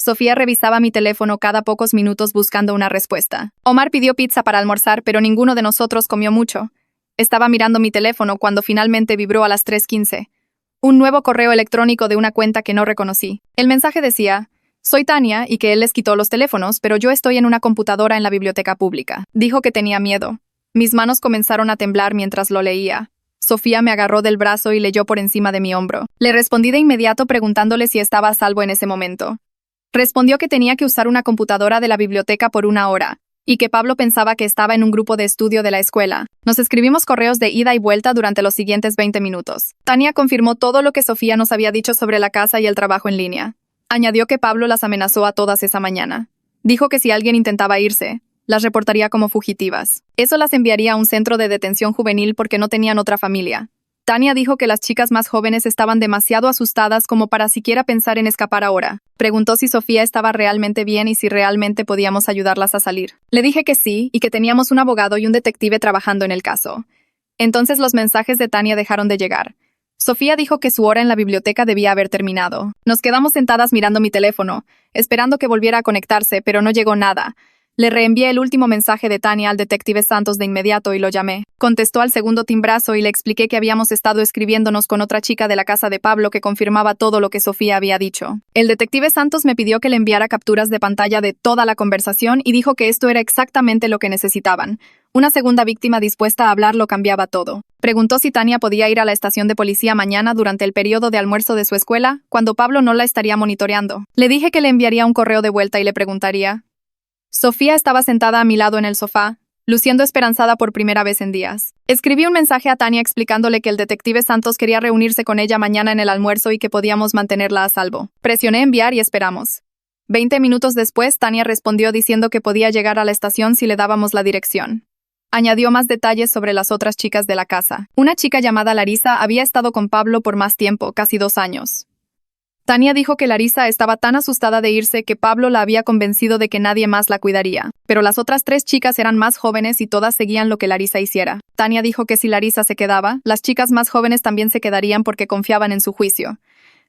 Sofía revisaba mi teléfono cada pocos minutos buscando una respuesta. Omar pidió pizza para almorzar, pero ninguno de nosotros comió mucho. Estaba mirando mi teléfono cuando finalmente vibró a las 3:15. Un nuevo correo electrónico de una cuenta que no reconocí. El mensaje decía, soy Tania y que él les quitó los teléfonos, pero yo estoy en una computadora en la biblioteca pública. Dijo que tenía miedo. Mis manos comenzaron a temblar mientras lo leía. Sofía me agarró del brazo y leyó por encima de mi hombro. Le respondí de inmediato preguntándole si estaba a salvo en ese momento. Respondió que tenía que usar una computadora de la biblioteca por 1 hora, y que Pablo pensaba que estaba en un grupo de estudio de la escuela. Nos escribimos correos de ida y vuelta durante los siguientes 20 minutos. Tania confirmó todo lo que Sofía nos había dicho sobre la casa y el trabajo en línea. Añadió que Pablo las amenazó a todas esa mañana. Dijo que si alguien intentaba irse, las reportaría como fugitivas. Eso las enviaría a un centro de detención juvenil porque no tenían otra familia. Tania dijo que las chicas más jóvenes estaban demasiado asustadas como para siquiera pensar en escapar ahora. Preguntó si Sofía estaba realmente bien y si realmente podíamos ayudarlas a salir. Le dije que sí y que teníamos un abogado y un detective trabajando en el caso. Entonces los mensajes de Tania dejaron de llegar. Sofía dijo que su hora en la biblioteca debía haber terminado. Nos quedamos sentadas mirando mi teléfono, esperando que volviera a conectarse, pero no llegó nada. Le reenvié el último mensaje de Tania al detective Santos de inmediato y lo llamé. Contestó al segundo timbrazo y le expliqué que habíamos estado escribiéndonos con otra chica de la casa de Pablo que confirmaba todo lo que Sofía había dicho. El detective Santos me pidió que le enviara capturas de pantalla de toda la conversación y dijo que esto era exactamente lo que necesitaban. Una segunda víctima dispuesta a hablar lo cambiaba todo. Preguntó si Tania podía ir a la estación de policía mañana durante el periodo de almuerzo de su escuela, cuando Pablo no la estaría monitoreando. Le dije que le enviaría un correo de vuelta y le preguntaría. Sofía estaba sentada a mi lado en el sofá, luciendo esperanzada por primera vez en días. Escribí un mensaje a Tania explicándole que el detective Santos quería reunirse con ella mañana en el almuerzo y que podíamos mantenerla a salvo. Presioné enviar y esperamos. 20 minutos después, Tania respondió diciendo que podía llegar a la estación si le dábamos la dirección. Añadió más detalles sobre las otras chicas de la casa. Una chica llamada Larisa había estado con Pablo por más tiempo, casi 2 años. Tania dijo que Larisa estaba tan asustada de irse que Pablo la había convencido de que nadie más la cuidaría. Pero las otras 3 chicas eran más jóvenes y todas seguían lo que Larisa hiciera. Tania dijo que si Larisa se quedaba, las chicas más jóvenes también se quedarían porque confiaban en su juicio.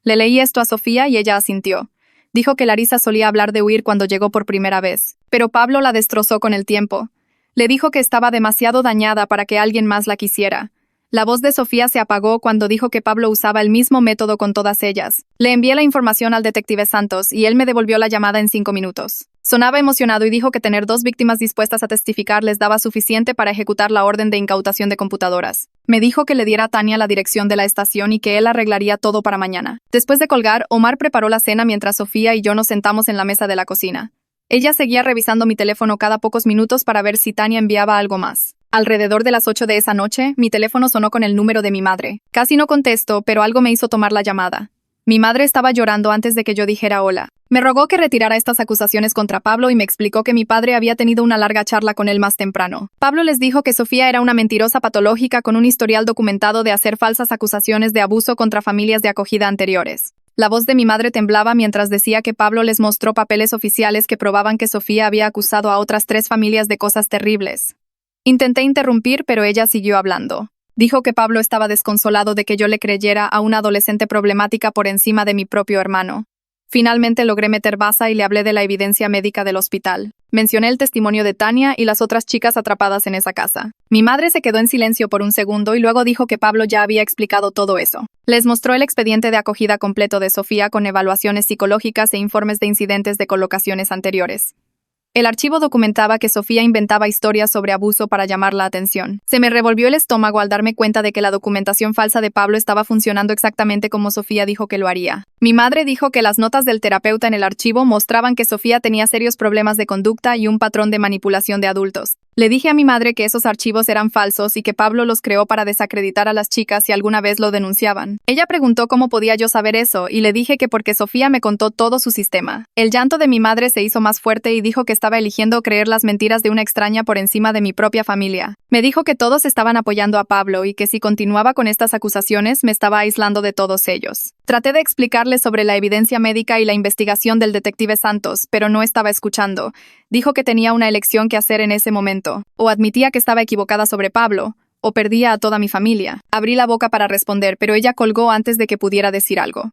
Le leí esto a Sofía y ella asintió. Dijo que Larisa solía hablar de huir cuando llegó por primera vez. Pero Pablo la destrozó con el tiempo. Le dijo que estaba demasiado dañada para que alguien más la quisiera. La voz de Sofía se apagó cuando dijo que Pablo usaba el mismo método con todas ellas. Le envié la información al detective Santos y él me devolvió la llamada en 5 minutos. Sonaba emocionado y dijo que tener 2 víctimas dispuestas a testificar les daba suficiente para ejecutar la orden de incautación de computadoras. Me dijo que le diera a Tania la dirección de la estación y que él arreglaría todo para mañana. Después de colgar, Omar preparó la cena mientras Sofía y yo nos sentamos en la mesa de la cocina. Ella seguía revisando mi teléfono cada pocos minutos para ver si Tania enviaba algo más. Alrededor de las 8 de esa noche, mi teléfono sonó con el número de mi madre. Casi no contesto, pero algo me hizo tomar la llamada. Mi madre estaba llorando antes de que yo dijera hola. Me rogó que retirara estas acusaciones contra Pablo y me explicó que mi padre había tenido una larga charla con él más temprano. Pablo les dijo que Sofía era una mentirosa patológica con un historial documentado de hacer falsas acusaciones de abuso contra familias de acogida anteriores. La voz de mi madre temblaba mientras decía que Pablo les mostró papeles oficiales que probaban que Sofía había acusado a otras 3 familias de cosas terribles. Intenté interrumpir, pero ella siguió hablando. Dijo que Pablo estaba desconsolado de que yo le creyera a una adolescente problemática por encima de mi propio hermano. Finalmente logré meter baza y le hablé de la evidencia médica del hospital. Mencioné el testimonio de Tania y las otras chicas atrapadas en esa casa. Mi madre se quedó en silencio por un segundo y luego dijo que Pablo ya había explicado todo eso. Les mostró el expediente de acogida completo de Sofía con evaluaciones psicológicas e informes de incidentes de colocaciones anteriores. El archivo documentaba que Sofía inventaba historias sobre abuso para llamar la atención. Se me revolvió el estómago al darme cuenta de que la documentación falsa de Pablo estaba funcionando exactamente como Sofía dijo que lo haría. Mi madre dijo que las notas del terapeuta en el archivo mostraban que Sofía tenía serios problemas de conducta y un patrón de manipulación de adultos. Le dije a mi madre que esos archivos eran falsos y que Pablo los creó para desacreditar a las chicas si alguna vez lo denunciaban. Ella preguntó cómo podía yo saber eso y le dije que porque Sofía me contó todo su sistema. El llanto de mi madre se hizo más fuerte y dijo que estaba eligiendo creer las mentiras de una extraña por encima de mi propia familia. Me dijo que todos estaban apoyando a Pablo y que si continuaba con estas acusaciones me estaba aislando de todos ellos. Traté de explicarle sobre la evidencia médica y la investigación del detective Santos, pero no estaba escuchando. Dijo que tenía una elección que hacer en ese momento. O admitía que estaba equivocada sobre Pablo, o perdía a toda mi familia. Abrí la boca para responder, pero ella colgó antes de que pudiera decir algo.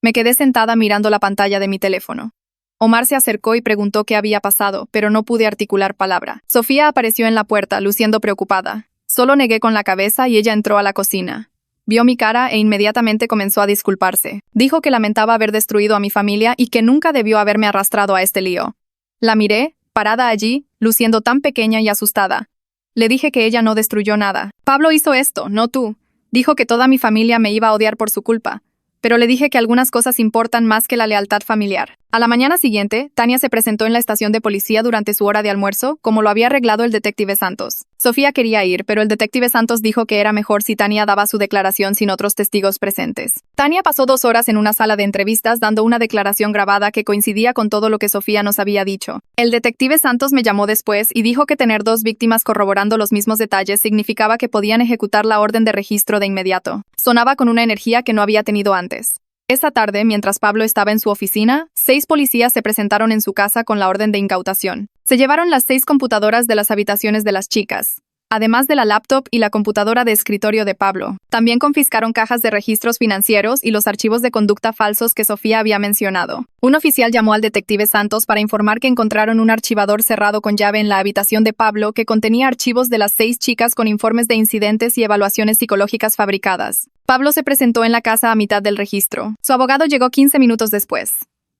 Me quedé sentada mirando la pantalla de mi teléfono. Omar se acercó y preguntó qué había pasado, pero no pude articular palabra. Sofía apareció en la puerta, luciendo preocupada. Solo negué con la cabeza y ella entró a la cocina. Vio mi cara e inmediatamente comenzó a disculparse. Dijo que lamentaba haber destruido a mi familia y que nunca debió haberme arrastrado a este lío. La miré, parada allí, luciendo tan pequeña y asustada. Le dije que ella no destruyó nada. Pablo hizo esto, no tú. Dijo que toda mi familia me iba a odiar por su culpa. Pero le dije que algunas cosas importan más que la lealtad familiar. A la mañana siguiente, Tania se presentó en la estación de policía durante su hora de almuerzo, como lo había arreglado el detective Santos. Sofía quería ir, pero el detective Santos dijo que era mejor si Tania daba su declaración sin otros testigos presentes. Tania pasó 2 horas en una sala de entrevistas dando una declaración grabada que coincidía con todo lo que Sofía nos había dicho. El detective Santos me llamó después y dijo que tener 2 víctimas corroborando los mismos detalles significaba que podían ejecutar la orden de registro de inmediato. Sonaba con una energía que no había tenido antes. Esa tarde, mientras Pablo estaba en su oficina, 6 policías se presentaron en su casa con la orden de incautación. Se llevaron las 6 computadoras de las habitaciones de las chicas. además de la laptop y la computadora de escritorio de Pablo. También confiscaron cajas de registros financieros y los archivos de conducta falsos que Sofía había mencionado. Un oficial llamó al detective Santos para informar que encontraron un archivador cerrado con llave en la habitación de Pablo que contenía archivos de las 6 chicas con informes de incidentes y evaluaciones psicológicas fabricadas. Pablo se presentó en la casa a mitad del registro. Su abogado llegó 15 minutos después.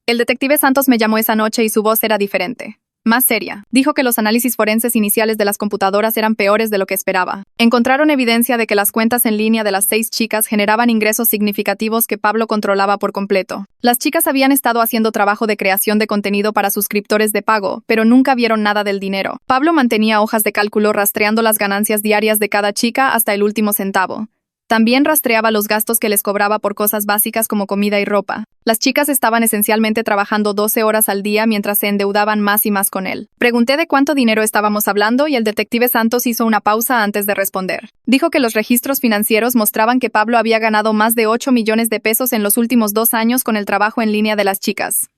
El detective Santos me llamó esa noche y su voz era diferente. Más seria. Dijo que los análisis forenses iniciales de las computadoras eran peores de lo que esperaba. Encontraron evidencia de que las cuentas en línea de las 6 chicas generaban ingresos significativos que Pablo controlaba por completo. Las chicas habían estado haciendo trabajo de creación de contenido para suscriptores de pago, pero nunca vieron nada del dinero. Pablo mantenía hojas de cálculo rastreando las ganancias diarias de cada chica hasta el último centavo. También rastreaba los gastos que les cobraba por cosas básicas como comida y ropa. Las chicas estaban esencialmente trabajando 12 horas al día mientras se endeudaban más y más con él. Pregunté de cuánto dinero estábamos hablando y el detective Santos hizo una pausa antes de responder. Dijo que los registros financieros mostraban que Pablo había ganado más de 8 millones de pesos en los últimos 2 años con el trabajo en línea de las chicas.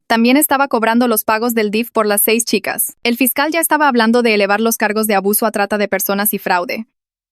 También estaba cobrando los pagos del DIF por las 6 chicas. El fiscal ya estaba hablando de elevar los cargos de abuso a trata de personas y fraude.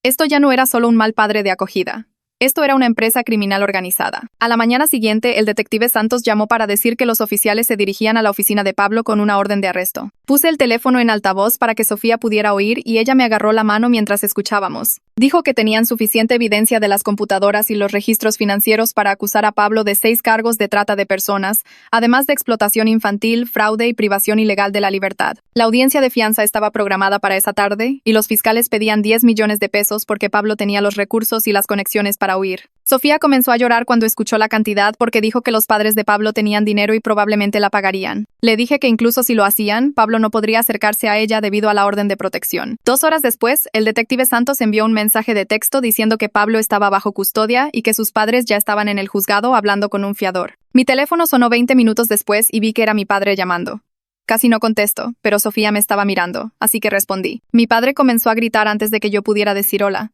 Esto ya no era solo un mal padre de acogida. Esto era una empresa criminal organizada. A la mañana siguiente, el detective Santos llamó para decir que los oficiales se dirigían a la oficina de Pablo con una orden de arresto. Puse el teléfono en altavoz para que Sofía pudiera oír y ella me agarró la mano mientras escuchábamos. Dijo que tenían suficiente evidencia de las computadoras y los registros financieros para acusar a Pablo de 6 cargos de trata de personas, además de explotación infantil, fraude y privación ilegal de la libertad. La audiencia de fianza estaba programada para esa tarde y los fiscales pedían 10 millones de pesos porque Pablo tenía los recursos y las conexiones para huir. Sofía comenzó a llorar cuando escuchó la cantidad porque dijo que los padres de Pablo tenían dinero y probablemente la pagarían. Le dije que incluso si lo hacían, Pablo no podría acercarse a ella debido a la orden de protección. 2 horas después, el detective Santos envió un mensaje de texto diciendo que Pablo estaba bajo custodia y que sus padres ya estaban en el juzgado hablando con un fiador. Mi teléfono sonó 20 minutos después y vi que era mi padre llamando. Casi no contesto, pero Sofía me estaba mirando, así que respondí. Mi padre comenzó a gritar antes de que yo pudiera decir hola.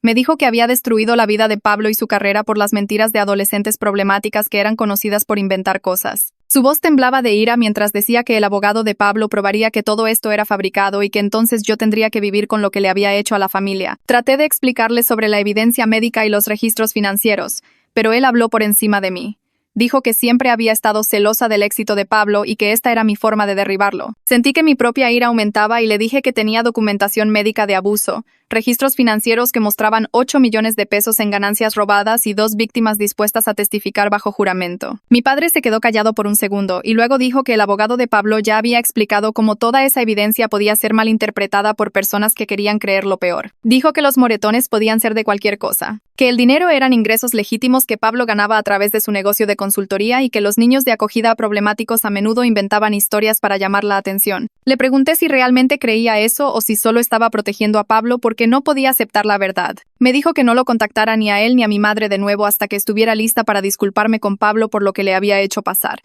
Me dijo que había destruido la vida de Pablo y su carrera por las mentiras de adolescentes problemáticas que eran conocidas por inventar cosas. Su voz temblaba de ira mientras decía que el abogado de Pablo probaría que todo esto era fabricado y que entonces yo tendría que vivir con lo que le había hecho a la familia. Traté de explicarle sobre la evidencia médica y los registros financieros, pero él habló por encima de mí. Dijo que siempre había estado celosa del éxito de Pablo y que esta era mi forma de derribarlo. Sentí que mi propia ira aumentaba y le dije que tenía documentación médica de abuso, registros financieros que mostraban 8 millones de pesos en ganancias robadas y 2 víctimas dispuestas a testificar bajo juramento. Mi padre se quedó callado por un segundo y luego dijo que el abogado de Pablo ya había explicado cómo toda esa evidencia podía ser malinterpretada por personas que querían creer lo peor. Dijo que los moretones podían ser de cualquier cosa, que el dinero eran ingresos legítimos que Pablo ganaba a través de su negocio de consultoría y que los niños de acogida problemáticos a menudo inventaban historias para llamar la atención. Le pregunté si realmente creía eso o si solo estaba protegiendo a Pablo porque no podía aceptar la verdad. Me dijo que no lo contactara ni a él ni a mi madre de nuevo hasta que estuviera lista para disculparme con Pablo por lo que le había hecho pasar.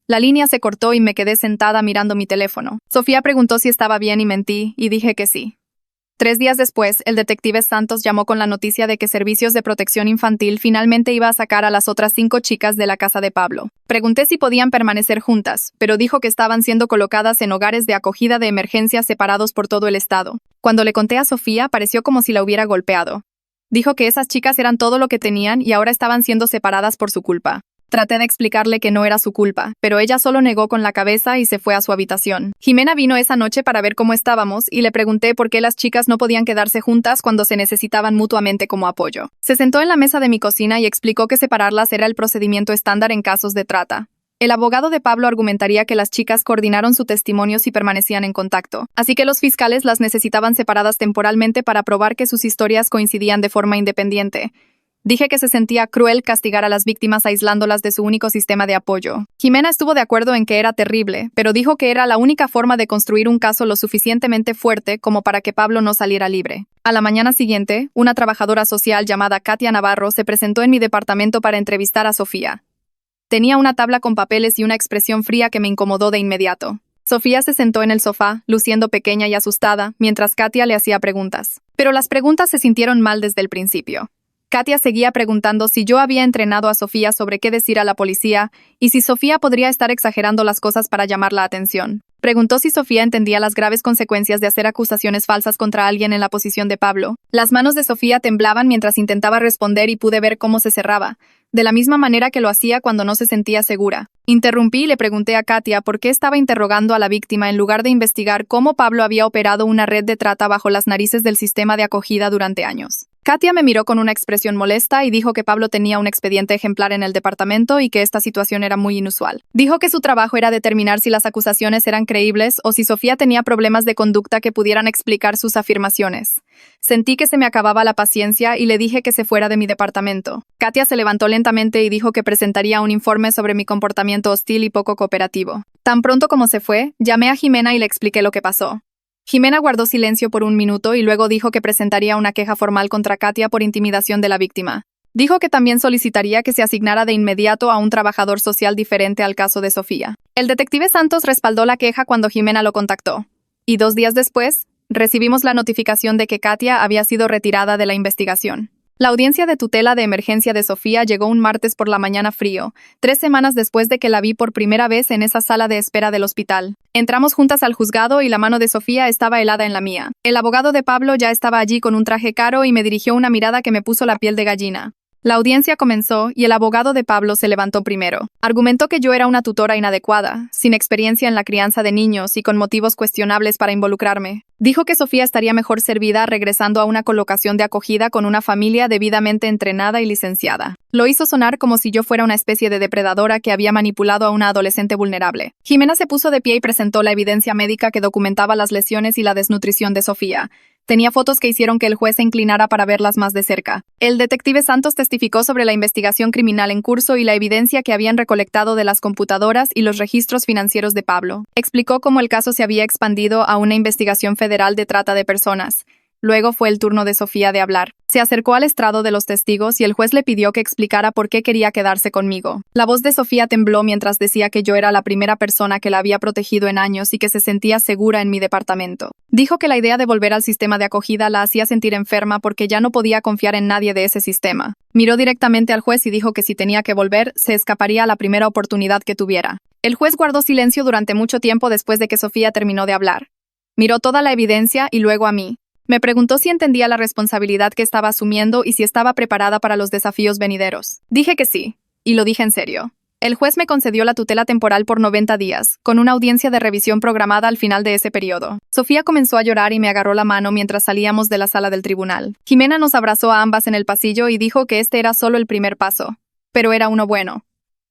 La línea se cortó y me quedé sentada mirando mi teléfono. Sofía preguntó si estaba bien y mentí, y dije que sí. 3 días después, el detective Santos llamó con la noticia de que Servicios de Protección Infantil finalmente iba a sacar a las otras 5 chicas de la casa de Pablo. Pregunté si podían permanecer juntas, pero dijo que estaban siendo colocadas en hogares de acogida de emergencia separados por todo el estado. Cuando le conté a Sofía, pareció como si la hubiera golpeado. Dijo que esas chicas eran todo lo que tenían y ahora estaban siendo separadas por su culpa. Traté de explicarle que no era su culpa, pero ella solo negó con la cabeza y se fue a su habitación. Jimena vino esa noche para ver cómo estábamos y le pregunté por qué las chicas no podían quedarse juntas cuando se necesitaban mutuamente como apoyo. Se sentó en la mesa de mi cocina y explicó que separarlas era el procedimiento estándar en casos de trata. El abogado de Pablo argumentaría que las chicas coordinaron su testimonio si permanecían en contacto, así que los fiscales las necesitaban separadas temporalmente para probar que sus historias coincidían de forma independiente. Dije que se sentía cruel castigar a las víctimas aislándolas de su único sistema de apoyo. Jimena estuvo de acuerdo en que era terrible, pero dijo que era la única forma de construir un caso lo suficientemente fuerte como para que Pablo no saliera libre. A la mañana siguiente, una trabajadora social llamada Katia Navarro se presentó en mi departamento para entrevistar a Sofía. Tenía una tabla con papeles y una expresión fría que me incomodó de inmediato. Sofía se sentó en el sofá, luciendo pequeña y asustada, mientras Katia le hacía preguntas. Pero las preguntas se sintieron mal desde el principio. Katia seguía preguntando si yo había entrenado a Sofía sobre qué decir a la policía y si Sofía podría estar exagerando las cosas para llamar la atención. Preguntó si Sofía entendía las graves consecuencias de hacer acusaciones falsas contra alguien en la posición de Pablo. Las manos de Sofía temblaban mientras intentaba responder y pude ver cómo se cerraba, de la misma manera que lo hacía cuando no se sentía segura. Interrumpí y le pregunté a Katia por qué estaba interrogando a la víctima en lugar de investigar cómo Pablo había operado una red de trata bajo las narices del sistema de acogida durante años. Katia me miró con una expresión molesta y dijo que Pablo tenía un expediente ejemplar en el departamento y que esta situación era muy inusual. Dijo que su trabajo era determinar si las acusaciones eran creíbles o si Sofía tenía problemas de conducta que pudieran explicar sus afirmaciones. Sentí que se me acababa la paciencia y le dije que se fuera de mi departamento. Katia se levantó lentamente y dijo que presentaría un informe sobre mi comportamiento hostil y poco cooperativo. Tan pronto como se fue, llamé a Jimena y le expliqué lo que pasó. Jimena guardó silencio por un minuto y luego dijo que presentaría una queja formal contra Katia por intimidación de la víctima. Dijo que también solicitaría que se asignara de inmediato a un trabajador social diferente al caso de Sofía. El detective Santos respaldó la queja cuando Jimena lo contactó. Y 2 días después, recibimos la notificación de que Katia había sido retirada de la investigación. La audiencia de tutela de emergencia de Sofía llegó un martes por la mañana frío, 3 semanas después de que la vi por primera vez en esa sala de espera del hospital. Entramos juntas al juzgado y la mano de Sofía estaba helada en la mía. El abogado de Pablo ya estaba allí con un traje caro y me dirigió una mirada que me puso la piel de gallina. La audiencia comenzó y el abogado de Pablo se levantó primero. Argumentó que yo era una tutora inadecuada, sin experiencia en la crianza de niños y con motivos cuestionables para involucrarme. Dijo que Sofía estaría mejor servida regresando a una colocación de acogida con una familia debidamente entrenada y licenciada. Lo hizo sonar como si yo fuera una especie de depredadora que había manipulado a una adolescente vulnerable. Jimena se puso de pie y presentó la evidencia médica que documentaba las lesiones y la desnutrición de Sofía. Tenía fotos que hicieron que el juez se inclinara para verlas más de cerca. El detective Santos testificó sobre la investigación criminal en curso y la evidencia que habían recolectado de las computadoras y los registros financieros de Pablo. Explicó cómo el caso se había expandido a una investigación federal de trata de personas. Luego fue el turno de Sofía de hablar. Se acercó al estrado de los testigos y el juez le pidió que explicara por qué quería quedarse conmigo. La voz de Sofía tembló mientras decía que yo era la primera persona que la había protegido en años y que se sentía segura en mi departamento. Dijo que la idea de volver al sistema de acogida la hacía sentir enferma porque ya no podía confiar en nadie de ese sistema. Miró directamente al juez y dijo que si tenía que volver, se escaparía a la primera oportunidad que tuviera. El juez guardó silencio durante mucho tiempo después de que Sofía terminó de hablar. Miró toda la evidencia y luego a mí. Me preguntó si entendía la responsabilidad que estaba asumiendo y si estaba preparada para los desafíos venideros. Dije que sí, y lo dije en serio. El juez me concedió la tutela temporal por 90 días, con una audiencia de revisión programada al final de ese periodo. Sofía comenzó a llorar y me agarró la mano mientras salíamos de la sala del tribunal. Jimena nos abrazó a ambas en el pasillo y dijo que este era solo el primer paso, pero era uno bueno.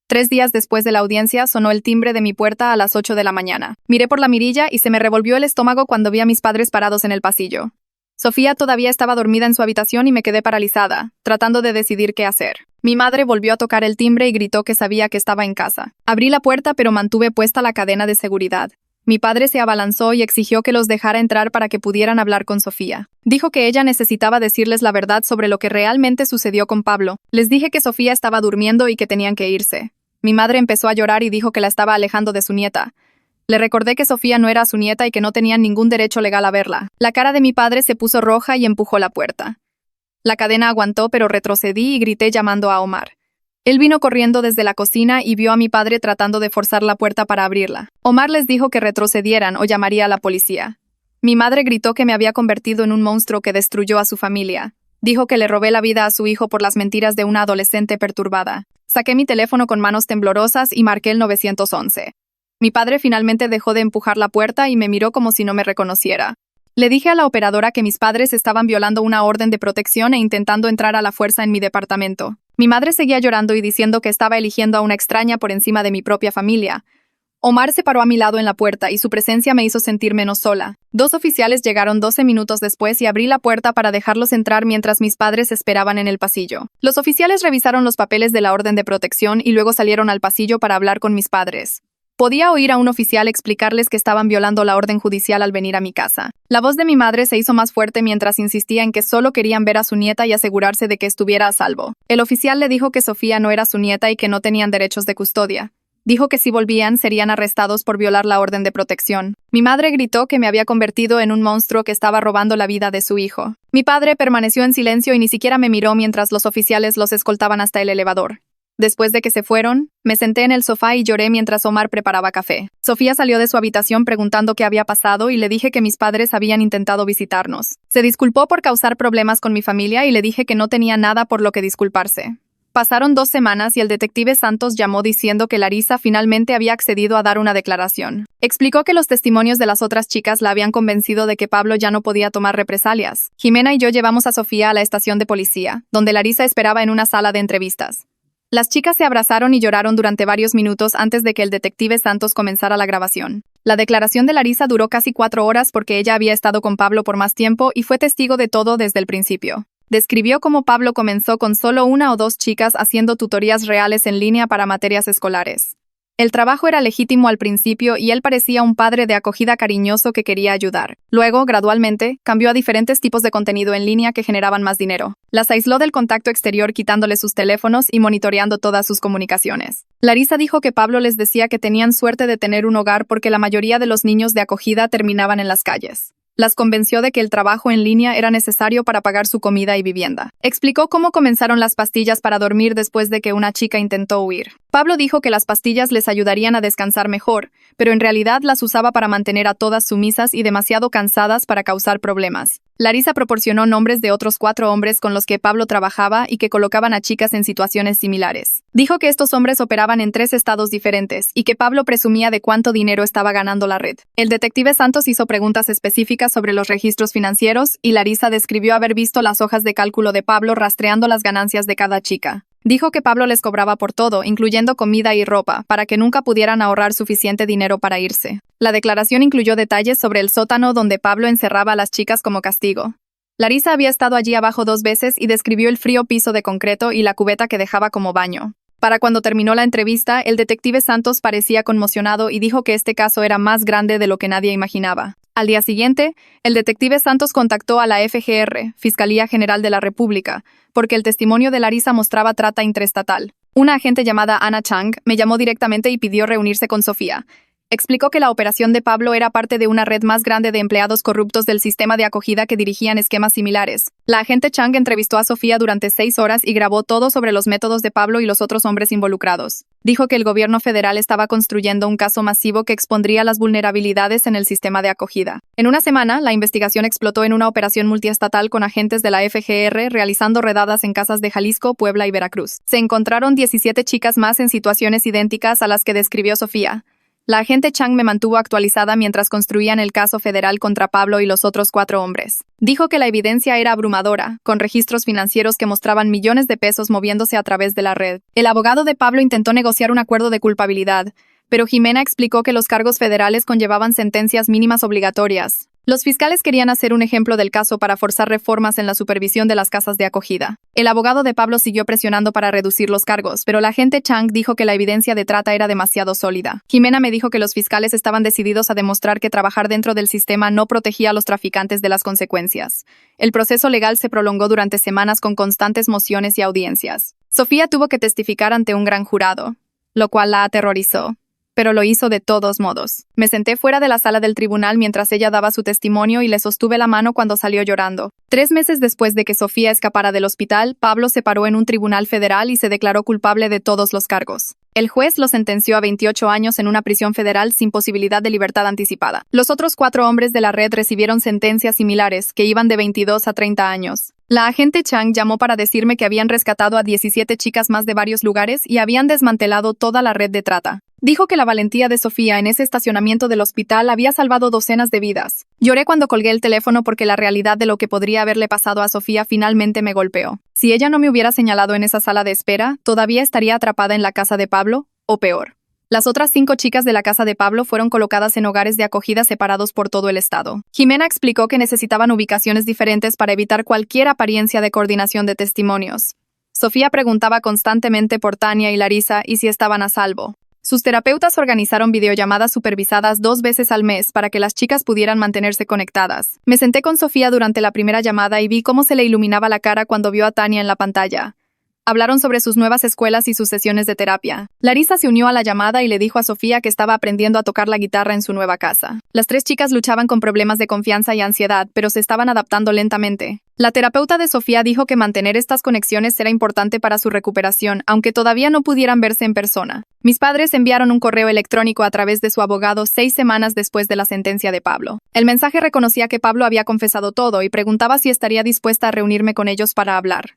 3 días después de la audiencia sonó el timbre de mi puerta a las 8 de la mañana. Miré por la mirilla y se me revolvió el estómago cuando vi a mis padres parados en el pasillo. Sofía todavía estaba dormida en su habitación y me quedé paralizada, tratando de decidir qué hacer. Mi madre volvió a tocar el timbre y gritó que sabía que estaba en casa. Abrí la puerta pero mantuve puesta la cadena de seguridad. Mi padre se abalanzó y exigió que los dejara entrar para que pudieran hablar con Sofía. Dijo que ella necesitaba decirles la verdad sobre lo que realmente sucedió con Pablo. Les dije que Sofía estaba durmiendo y que tenían que irse. Mi madre empezó a llorar y dijo que la estaba alejando de su nieta. Le recordé que Sofía no era su nieta y que no tenían ningún derecho legal a verla. La cara de mi padre se puso roja y empujó la puerta. La cadena aguantó, pero retrocedí y grité llamando a Omar. Él vino corriendo desde la cocina y vio a mi padre tratando de forzar la puerta para abrirla. Omar les dijo que retrocedieran o llamaría a la policía. Mi madre gritó que me había convertido en un monstruo que destruyó a su familia. Dijo que le robé la vida a su hijo por las mentiras de una adolescente perturbada. Saqué mi teléfono con manos temblorosas y marqué el 911. Mi padre finalmente dejó de empujar la puerta y me miró como si no me reconociera. Le dije a la operadora que mis padres estaban violando una orden de protección e intentando entrar a la fuerza en mi departamento. Mi madre seguía llorando y diciendo que estaba eligiendo a una extraña por encima de mi propia familia. Omar se paró a mi lado en la puerta y su presencia me hizo sentir menos sola. 2 oficiales llegaron 12 minutos después y abrí la puerta para dejarlos entrar mientras mis padres esperaban en el pasillo. Los oficiales revisaron los papeles de la orden de protección y luego salieron al pasillo para hablar con mis padres. Podía oír a un oficial explicarles que estaban violando la orden judicial al venir a mi casa. La voz de mi madre se hizo más fuerte mientras insistía en que solo querían ver a su nieta y asegurarse de que estuviera a salvo. El oficial le dijo que Sofía no era su nieta y que no tenían derechos de custodia. Dijo que si volvían serían arrestados por violar la orden de protección. Mi madre gritó que me había convertido en un monstruo que estaba robando la vida de su hijo. Mi padre permaneció en silencio y ni siquiera me miró mientras los oficiales los escoltaban hasta el elevador. Después de que se fueron, me senté en el sofá y lloré mientras Omar preparaba café. Sofía salió de su habitación preguntando qué había pasado y le dije que mis padres habían intentado visitarnos. Se disculpó por causar problemas con mi familia y le dije que no tenía nada por lo que disculparse. Pasaron 2 semanas y el detective Santos llamó diciendo que Larisa finalmente había accedido a dar una declaración. Explicó que los testimonios de las otras chicas la habían convencido de que Pablo ya no podía tomar represalias. Jimena y yo llevamos a Sofía a la estación de policía, donde Larisa esperaba en una sala de entrevistas. Las chicas se abrazaron y lloraron durante varios minutos antes de que el detective Santos comenzara la grabación. La declaración de Larisa duró casi 4 horas porque ella había estado con Pablo por más tiempo y fue testigo de todo desde el principio. Describió cómo Pablo comenzó con solo 1 o 2 chicas haciendo tutorías reales en línea para materias escolares. El trabajo era legítimo al principio y él parecía un padre de acogida cariñoso que quería ayudar. Luego, gradualmente, cambió a diferentes tipos de contenido en línea que generaban más dinero. Las aisló del contacto exterior quitándoles sus teléfonos y monitoreando todas sus comunicaciones. Larisa dijo que Pablo les decía que tenían suerte de tener un hogar porque la mayoría de los niños de acogida terminaban en las calles. Las convenció de que el trabajo en línea era necesario para pagar su comida y vivienda. Explicó cómo comenzaron las pastillas para dormir después de que una chica intentó huir. Pablo dijo que las pastillas les ayudarían a descansar mejor, pero en realidad las usaba para mantener a todas sumisas y demasiado cansadas para causar problemas. Larisa proporcionó nombres de otros 4 hombres con los que Pablo trabajaba y que colocaban a chicas en situaciones similares. Dijo que estos hombres operaban en 3 estados diferentes y que Pablo presumía de cuánto dinero estaba ganando la red. El detective Santos hizo preguntas específicas sobre los registros financieros y Larisa describió haber visto las hojas de cálculo de Pablo rastreando las ganancias de cada chica. Dijo que Pablo les cobraba por todo, incluyendo comida y ropa, para que nunca pudieran ahorrar suficiente dinero para irse. La declaración incluyó detalles sobre el sótano donde Pablo encerraba a las chicas como castigo. Larisa había estado allí abajo 2 veces y describió el frío piso de concreto y la cubeta que dejaba como baño. Para cuando terminó la entrevista, el detective Santos parecía conmocionado y dijo que este caso era más grande de lo que nadie imaginaba. Al día siguiente, el detective Santos contactó a la FGR, Fiscalía General de la República, porque el testimonio de Larisa mostraba trata interestatal. Una agente llamada Anna Chang me llamó directamente y pidió reunirse con Sofía. Explicó que la operación de Pablo era parte de una red más grande de empleados corruptos del sistema de acogida que dirigían esquemas similares. La agente Chang entrevistó a Sofía durante 6 horas y grabó todo sobre los métodos de Pablo y los otros hombres involucrados. Dijo que el gobierno federal estaba construyendo un caso masivo que expondría las vulnerabilidades en el sistema de acogida. En una semana, la investigación explotó en una operación multiestatal con agentes de la FGR realizando redadas en casas de Jalisco, Puebla y Veracruz. Se encontraron 17 chicas más en situaciones idénticas a las que describió Sofía. La agente Chang me mantuvo actualizada mientras construían el caso federal contra Pablo y los otros 4 hombres. Dijo que la evidencia era abrumadora, con registros financieros que mostraban millones de pesos moviéndose a través de la red. El abogado de Pablo intentó negociar un acuerdo de culpabilidad, pero Jimena explicó que los cargos federales conllevaban sentencias mínimas obligatorias. Los fiscales querían hacer un ejemplo del caso para forzar reformas en la supervisión de las casas de acogida. El abogado de Pablo siguió presionando para reducir los cargos, pero la agente Chang dijo que la evidencia de trata era demasiado sólida. Jimena me dijo que los fiscales estaban decididos a demostrar que trabajar dentro del sistema no protegía a los traficantes de las consecuencias. El proceso legal se prolongó durante semanas con constantes mociones y audiencias. Sofía tuvo que testificar ante un gran jurado, lo cual la aterrorizó. Pero lo hizo de todos modos. Me senté fuera de la sala del tribunal mientras ella daba su testimonio y le sostuve la mano cuando salió llorando. 3 meses después de que Sofía escapara del hospital, Pablo se paró en un tribunal federal y se declaró culpable de todos los cargos. El juez lo sentenció a 28 años en una prisión federal sin posibilidad de libertad anticipada. Los otros 4 hombres de la red recibieron sentencias similares, que iban de 22 a 30 años. La agente Chang llamó para decirme que habían rescatado a 17 chicas más de varios lugares y habían desmantelado toda la red de trata. Dijo que la valentía de Sofía en ese estacionamiento del hospital había salvado docenas de vidas. Lloré cuando colgué el teléfono porque la realidad de lo que podría haberle pasado a Sofía finalmente me golpeó. Si ella no me hubiera señalado en esa sala de espera, todavía estaría atrapada en la casa de Pablo, o peor. Las otras 5 chicas de la casa de Pablo fueron colocadas en hogares de acogida separados por todo el estado. Jimena explicó que necesitaban ubicaciones diferentes para evitar cualquier apariencia de coordinación de testimonios. Sofía preguntaba constantemente por Tania y Larisa y si estaban a salvo. Sus terapeutas organizaron videollamadas supervisadas 2 veces al mes para que las chicas pudieran mantenerse conectadas. Me senté con Sofía durante la primera llamada y vi cómo se le iluminaba la cara cuando vio a Tania en la pantalla. Hablaron sobre sus nuevas escuelas y sus sesiones de terapia. Larisa se unió a la llamada y le dijo a Sofía que estaba aprendiendo a tocar la guitarra en su nueva casa. Las 3 chicas luchaban con problemas de confianza y ansiedad, pero se estaban adaptando lentamente. La terapeuta de Sofía dijo que mantener estas conexiones era importante para su recuperación, aunque todavía no pudieran verse en persona. Mis padres enviaron un correo electrónico a través de su abogado 6 semanas después de la sentencia de Pablo. El mensaje reconocía que Pablo había confesado todo y preguntaba si estaría dispuesta a reunirme con ellos para hablar.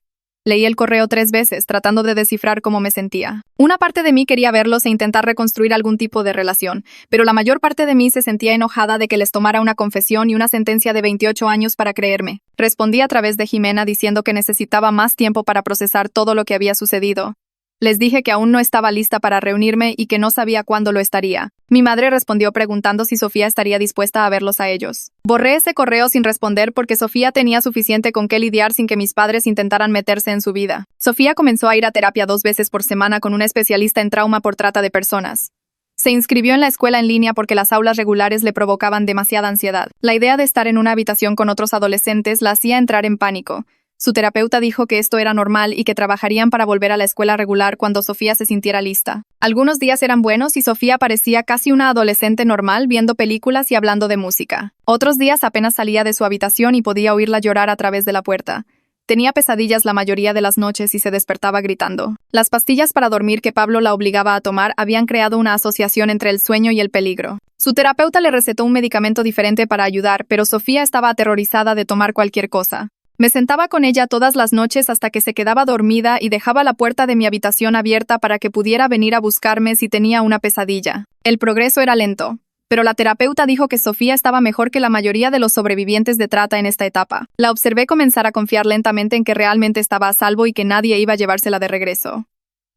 Leí el correo 3 veces, tratando de descifrar cómo me sentía. Una parte de mí quería verlos e intentar reconstruir algún tipo de relación, pero la mayor parte de mí se sentía enojada de que les tomara una confesión y una sentencia de 28 años para creerme. Respondí a través de Jimena diciendo que necesitaba más tiempo para procesar todo lo que había sucedido. Les dije que aún no estaba lista para reunirme y que no sabía cuándo lo estaría. Mi madre respondió preguntando si Sofía estaría dispuesta a verlos a ellos. Borré ese correo sin responder porque Sofía tenía suficiente con qué lidiar sin que mis padres intentaran meterse en su vida. Sofía comenzó a ir a terapia 2 veces por semana con una especialista en trauma por trata de personas. Se inscribió en la escuela en línea porque las aulas regulares le provocaban demasiada ansiedad. La idea de estar en una habitación con otros adolescentes la hacía entrar en pánico. Su terapeuta dijo que esto era normal y que trabajarían para volver a la escuela regular cuando Sofía se sintiera lista. Algunos días eran buenos y Sofía parecía casi una adolescente normal viendo películas y hablando de música. Otros días apenas salía de su habitación y podía oírla llorar a través de la puerta. Tenía pesadillas la mayoría de las noches y se despertaba gritando. Las pastillas para dormir que Pablo la obligaba a tomar habían creado una asociación entre el sueño y el peligro. Su terapeuta le recetó un medicamento diferente para ayudar, pero Sofía estaba aterrorizada de tomar cualquier cosa. Me sentaba con ella todas las noches hasta que se quedaba dormida y dejaba la puerta de mi habitación abierta para que pudiera venir a buscarme si tenía una pesadilla. El progreso era lento, pero la terapeuta dijo que Sofía estaba mejor que la mayoría de los sobrevivientes de trata en esta etapa. La observé comenzar a confiar lentamente en que realmente estaba a salvo y que nadie iba a llevársela de regreso.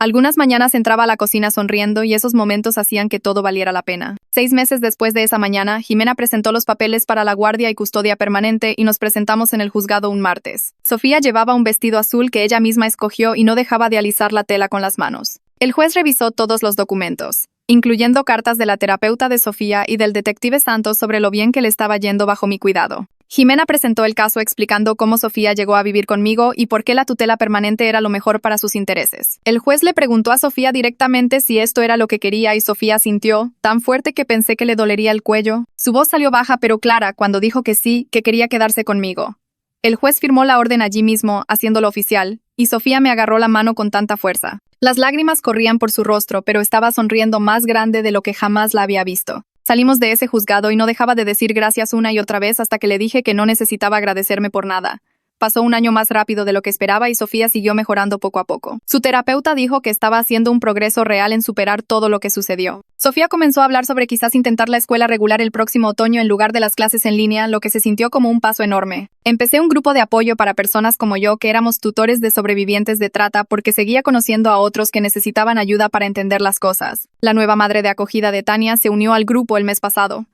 Algunas mañanas entraba a la cocina sonriendo y esos momentos hacían que todo valiera la pena. 6 meses después de esa mañana, Jimena presentó los papeles para la guardia y custodia permanente y nos presentamos en el juzgado un martes. Sofía llevaba un vestido azul que ella misma escogió y no dejaba de alisar la tela con las manos. El juez revisó todos los documentos, incluyendo cartas de la terapeuta de Sofía y del detective Santos sobre lo bien que le estaba yendo bajo mi cuidado. Jimena presentó el caso explicando cómo Sofía llegó a vivir conmigo y por qué la tutela permanente era lo mejor para sus intereses. El juez le preguntó a Sofía directamente si esto era lo que quería y Sofía sintió, tan fuerte que pensé que le dolería el cuello. Su voz salió baja pero clara cuando dijo que sí, que quería quedarse conmigo. El juez firmó la orden allí mismo, haciéndolo oficial, y Sofía me agarró la mano con tanta fuerza. Las lágrimas corrían por su rostro, pero estaba sonriendo más grande de lo que jamás la había visto. Salimos de ese juzgado y no dejaba de decir gracias una y otra vez hasta que le dije que no necesitaba agradecerme por nada. Pasó un año más rápido de lo que esperaba y Sofía siguió mejorando poco a poco. Su terapeuta dijo que estaba haciendo un progreso real en superar todo lo que sucedió. Sofía comenzó a hablar sobre quizás intentar la escuela regular el próximo otoño en lugar de las clases en línea, lo que se sintió como un paso enorme. Empecé un grupo de apoyo para personas como yo que éramos tutores de sobrevivientes de trata porque seguía conociendo a otros que necesitaban ayuda para entender las cosas. La nueva madre de acogida de Tania se unió al grupo el mes pasado.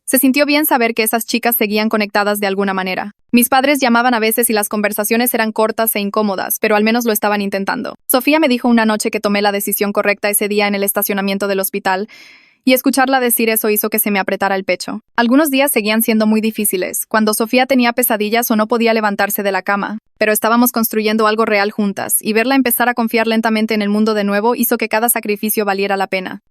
Se sintió bien saber que esas chicas seguían conectadas de alguna manera. Mis padres llamaban a veces y las conversaciones eran cortas e incómodas, pero al menos lo estaban intentando. Sofía me dijo una noche que tomé la decisión correcta ese día en el estacionamiento del hospital, y escucharla decir eso hizo que se me apretara el pecho. Algunos días seguían siendo muy difíciles, cuando Sofía tenía pesadillas o no podía levantarse de la cama, pero estábamos construyendo algo real juntas, y verla empezar a confiar lentamente en el mundo de nuevo hizo que cada sacrificio valiera la pena.